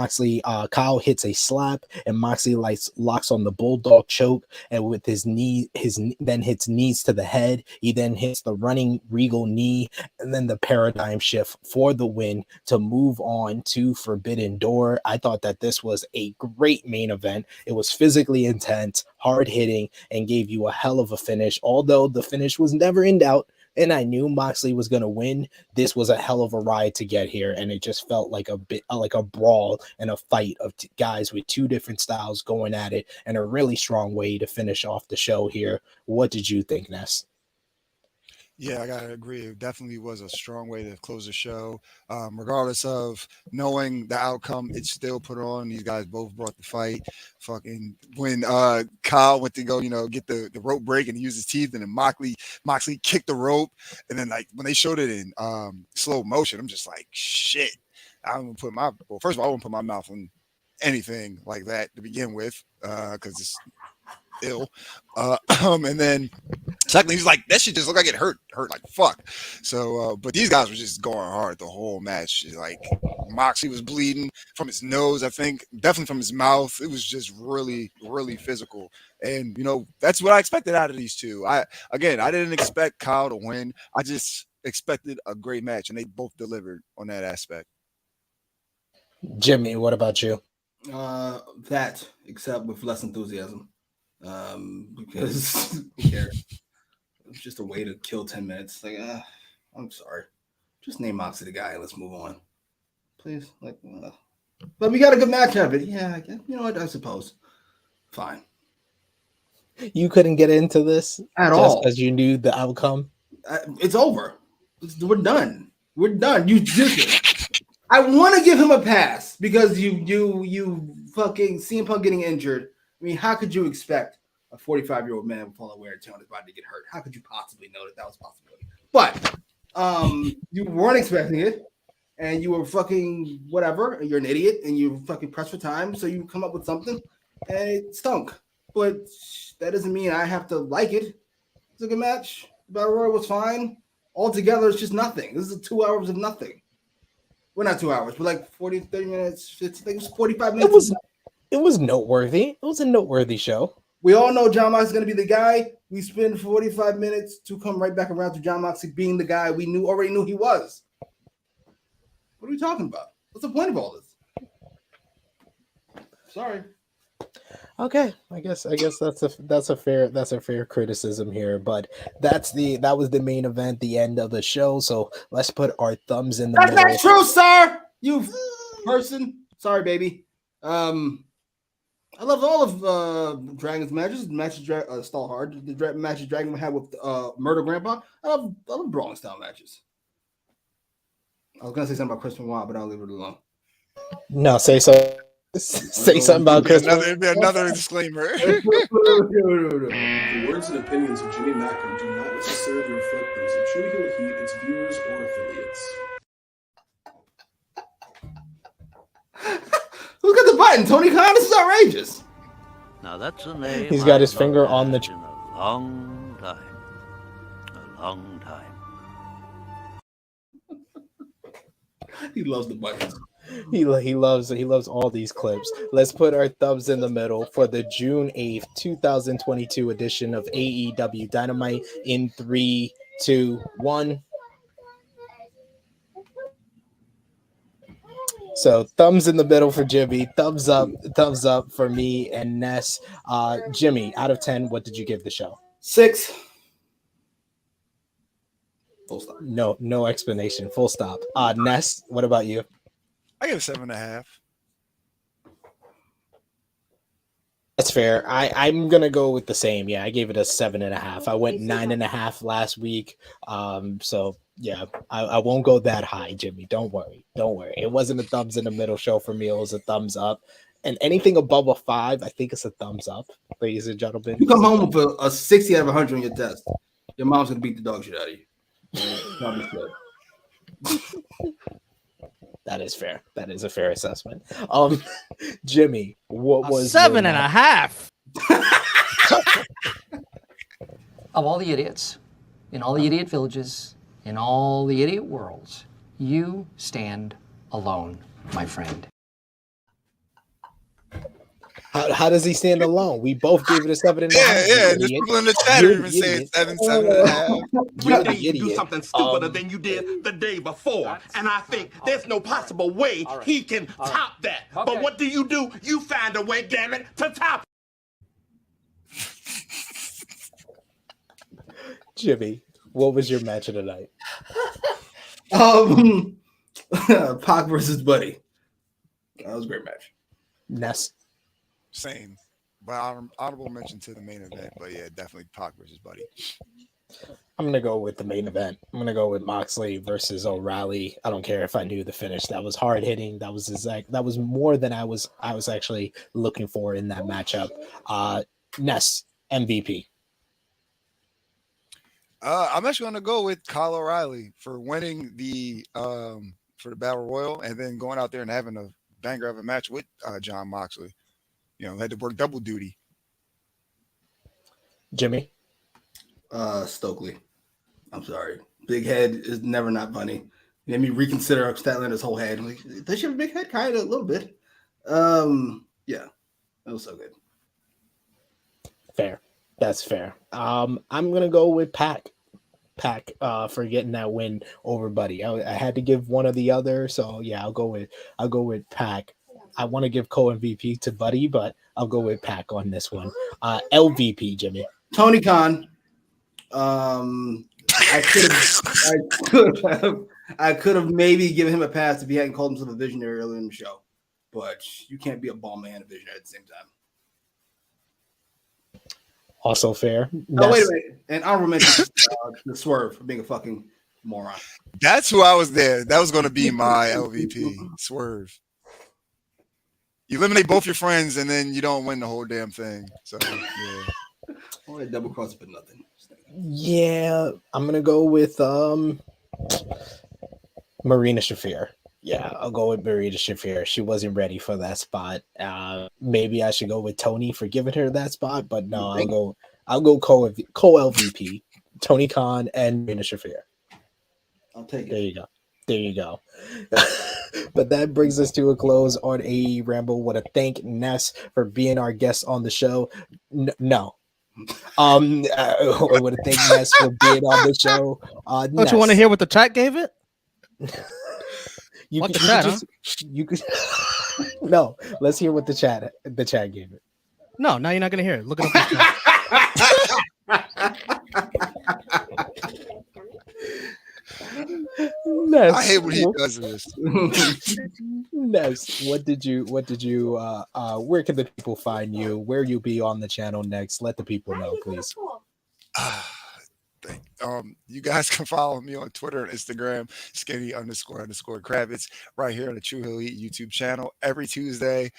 Kyle hits a slap, and Moxley locks on the bulldog choke, and with his then hits knees to the head. He then hits the running Regal knee, and then the paradigm shift for the win to move on to Forbidden Door. I thought that this was a great main event. It was physically intense, hard hitting, and gave you a hell of a finish. Although the finish was never in doubt, and I knew Moxley was going to win, this was a hell of a ride to get here, and it just felt like a bit like a brawl and a fight of guys with two different styles going at it, and a really strong way to finish off the show here. What did you think, Ness? Yeah, I gotta agree. It definitely was a strong way to close the show. Regardless of knowing the outcome, it still put on. These guys both brought the fight. Fucking when Kyle went to go, get the rope break and use his teeth, and then Moxley kicked the rope, and then like when they showed it in slow motion, I'm just like, shit. First of all, I wouldn't put my mouth on anything like that to begin with, because it's ill. And then secondly, he's like, that shit just looked like it hurt like fuck. So but these guys were just going hard the whole match. Like Moxley was bleeding from his nose, I think, definitely from his mouth. It was just really, really physical. And that's what I expected out of these two. I didn't expect Kyle to win. I just expected a great match, and they both delivered on that aspect. Jimmy, what about you? That, except with less enthusiasm. Because who cares? It's just a way to kill 10 minutes. Like, I'm sorry. Just name Moxley the guy and let's move on. Please. But we got a good match out of it. Yeah, I guess. You know what? I suppose. Fine. You couldn't get into this at just all because you knew the outcome. It's over. We're done. We're done. You did it. I want to give him a pass because you fucking CM Punk getting injured. I mean, how could you expect a 45-year-old man with all the wear and tear on his body to get hurt? How could you possibly know that was a possibility? But you weren't expecting it, and you were fucking whatever. And you're an idiot, and you fucking pressed for time, so you come up with something, and it stunk. But that doesn't mean I have to like it. It's a good match. The Battle Royal was fine. Altogether, it's just nothing. This is 2 hours of nothing. Well, not 2 hours, but like 40, 30 minutes, 50, I think it was 45 minutes. It was noteworthy. It was a noteworthy show. We all know John Moxley is going to be the guy. We spend 45 minutes to come right back around to John Moxley being the guy we already knew he was. What are we talking about? What's the point of all this? Sorry. Okay, I guess that's a fair criticism here, but that was the main event, the end of the show. So let's put our thumbs in the middle. That's not true, sir. You person. Sorry, baby. I love all of Dragon's matches. Stall Hard. The matches Dragon had with Murder Grandpa. I love brawling style matches. I was gonna say something about Chris Benoit, but I'll leave it alone. No, say so. Say something about Chris. Another disclaimer. The words and opinions of Jimmy Macram do not necessarily reflect those of True Heel Heat, its viewers, or affiliates. Who's got the button? Tony Khan? This is outrageous. Now that's a name. He's got his finger on the. In a long time. A long time. He loves the buttons. He loves all these clips. Let's put our thumbs in the middle for the June 8th, 2022 edition of AEW Dynamite in 3, 2, 1. So thumbs in the middle for Jimmy, thumbs up for me and Ness. Jimmy, out of 10, what did you give the show? 6. Full stop. No explanation. Full stop. Ness, what about you? I give 7.5. That's fair. I'm gonna go with the same. Yeah, I gave it a 7.5. I went 9.5 last week. So yeah, I won't go that high, Jimmy. Don't worry. It wasn't a thumbs in the middle show for me. It was a thumbs up. And anything above a 5, I think it's a thumbs up, ladies and gentlemen. You come home with a 60 out of 100 on your test. Your mom's gonna beat the dog shit out of you. Probably should. That is fair. That is a fair assessment. Jimmy, what was 7.5? Of all the idiots, in all the idiot villages, in all the idiot worlds, you stand alone, my friend. How does he stand alone? We both gave it a 7.5. Yeah. There's people in the chat who even saying 7.5. You're the idiot. You do something stupider than you did the day before, and I think there's no possible way he can top that. But what do? You find a way, damn it, to top. Jimmy, what was your match of the night? Pac versus Buddy. That was a great match. Ness. Same. But honorable mention to the main event. But yeah, definitely Pac versus Buddy. I'm gonna go with the main event. I'm gonna go with Moxley versus O'Reilly. I don't care if I knew the finish. That was hard hitting. That was more than I was actually looking for in that matchup. Ness, MVP. I'm actually gonna go with Kyle O'Reilly for winning the for the Battle Royal and then going out there and having a banger of a match with John Moxley. You know, had to work double duty. Jimmy? Stokely. I'm sorry. Big head is never not funny. Made me reconsider Statlander's whole head. Like, does she have a big head? Kind of, a little bit. Yeah. That was so good. Fair. That's fair. I'm gonna go with Pac. Pac for getting that win over Buddy. I had to give one or the other, so yeah, I'll go with Pac. I want to give co-MVP to Buddy, but I'll go with Pac on this one. LVP, Jimmy. Tony Khan. I could have maybe given him a pass if he hadn't called himself a visionary earlier in the show, but you can't be a ball man and a visionary at the same time. Also fair. Oh, wait a minute. And honorable mention the Swerve for being a fucking moron. That's who I was there. That was going to be my LVP, Swerve. You eliminate both your friends, and then you don't win the whole damn thing. So, yeah. Only double cross for nothing. Yeah, I'm going to go with Marina Shafir. Yeah, I'll go with Marina Shafir. She wasn't ready for that spot. Maybe I should go with Tony for giving her that spot, but no, I'll go co-LVP, Tony Khan and Marina Shafir. I'll take it. There you go. But that brings us to a close on AEWramble. Want to thank Ness for being our guest on the show. No. I want to thank Ness for being on the show. Don't you want to hear what the chat gave it? You could, no, let's hear what the chat gave it. No, now you're not gonna hear it. Look it up. Ness, I hate when he does this. Ness, what did you where can the people find you? Where you be on the channel next? Let the people know, please. You guys can follow me on Twitter and Instagram, skinny__Kravitz, right here on the True Hill Heat YouTube channel every Tuesday.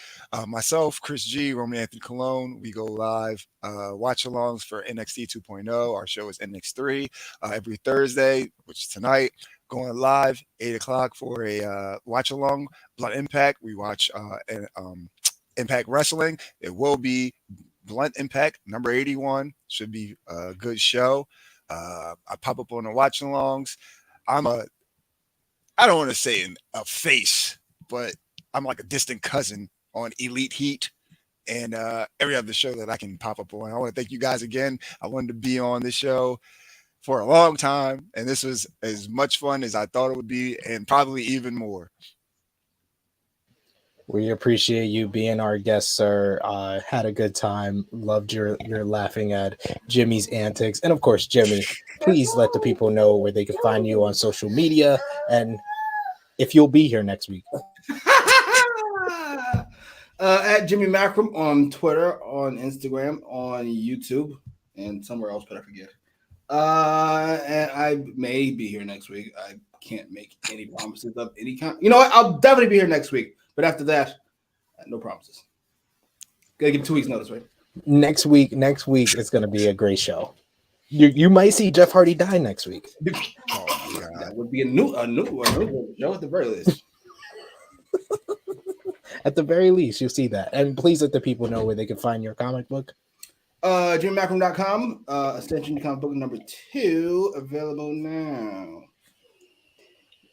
Myself, Chris G, Roman Anthony Colon, we go live watch alongs for NXT 2.0. Our show is NX3 every Thursday, which is tonight. Going live 8 o'clock for a watch along. Blunt Impact, we watch Impact Wrestling. It will be Blunt Impact number 81. Should be a good show. I pop up on the watch alongs. I don't want to say a face, but I'm like a distant cousin on Elite Heat and every other show that I can pop up on. I want to thank you guys again. I wanted to be on this show for a long time, and this was as much fun as I thought it would be, and probably even more. We appreciate you being our guest, sir. Had a good time. Loved your laughing at Jimmy's antics. And of course, Jimmy, please let the people know where they can find you on social media and if you'll be here next week. At Jimmy Macram on Twitter, on Instagram, on YouTube, and somewhere else, but I forget. And I may be here next week. I can't make any promises of any kind. You know what? I'll definitely be here next week. But after that, no promises. Gotta give 2 weeks notice, right? Next week it's gonna be a great show. You might see Jeff Hardy die next week. Oh my God. That would be a new show at the very least. At the very least, you'll see that. And please let the people know where they can find your comic book. JimmyMacram.com, Ascension comic book number 2, available now.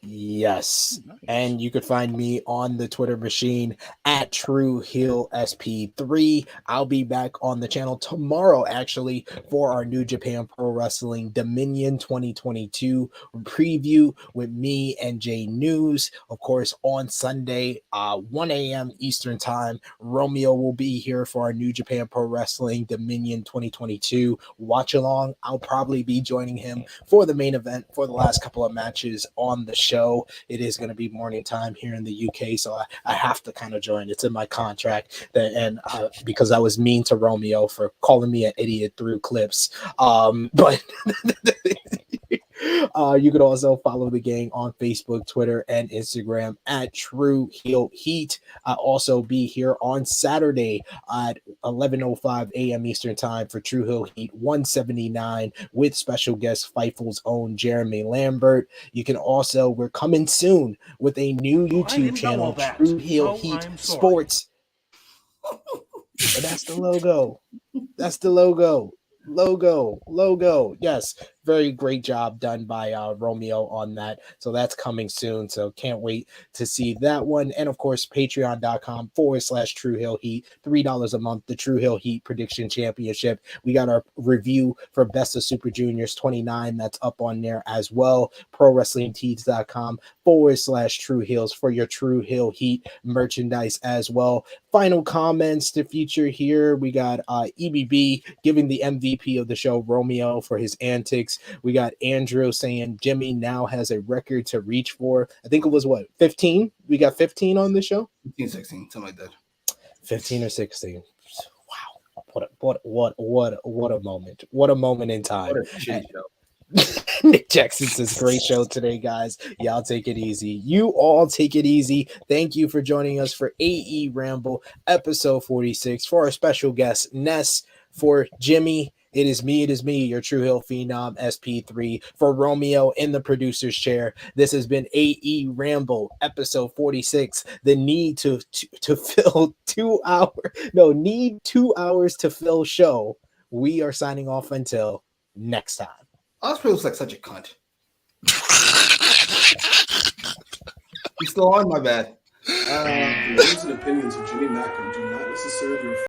Yes, and you could find me on the Twitter machine at TrueHeelSP3. I'll be back on the channel tomorrow, actually, for our New Japan Pro Wrestling Dominion 2022 preview with me and Jay News. Of course, on Sunday, 1 a.m. Eastern Time, Romeo will be here for our New Japan Pro Wrestling Dominion 2022 watch along. I'll probably be joining him for the main event for the last couple of matches on the show. It is going to be morning time here in the UK, so I have to kind of join. It's in my contract, and because I was mean to Romeo for calling me an idiot through clips. But you could also follow the gang on Facebook, Twitter, and Instagram at True Heel Heat. I'll also be here on Saturday at 11:05 a.m. Eastern Time for True Heel Heat 179 with special guest Fightful's own Jeremy Lambert. You can also, we're coming soon with a new YouTube channel, True Heel Heat Sports. But that's the logo. That's the logo. Logo. Yes. very great job done by Romeo on that. So that's coming soon. So can't wait to see that one. And of course, patreon.com/True Hill Heat, $3 a month, the True Hill Heat Prediction Championship. We got our review for Best of Super Juniors 29. That's up on there as well. ProWrestlingTees.com/True Hills for your True Hill Heat merchandise as well. Final comments to feature here. We got EBB giving the MVP of the show, Romeo, for his antics. We got Andrew saying Jimmy now has a record to reach for. I think it was 15? We got 15 on the show? 15, 16, something like that. 15 or 16. Wow. What a moment. What a moment in time. What a shitty show. Nick Jackson says, great show today, guys. Y'all take it easy. You all take it easy. Thank you for joining us for AEWramble episode 46. For our special guest, Ness. For Jimmy, it is me, your True Hill Phenom, SP3. For Romeo in the producer's chair, this has been AEWramble episode 46. The need to fill 2 hours. No, need 2 hours to fill show. We are signing off until next time. Ospreay looks like such a cunt. He's still on, my bad. The views and opinions of Jimmy Macram do not necessarily reflect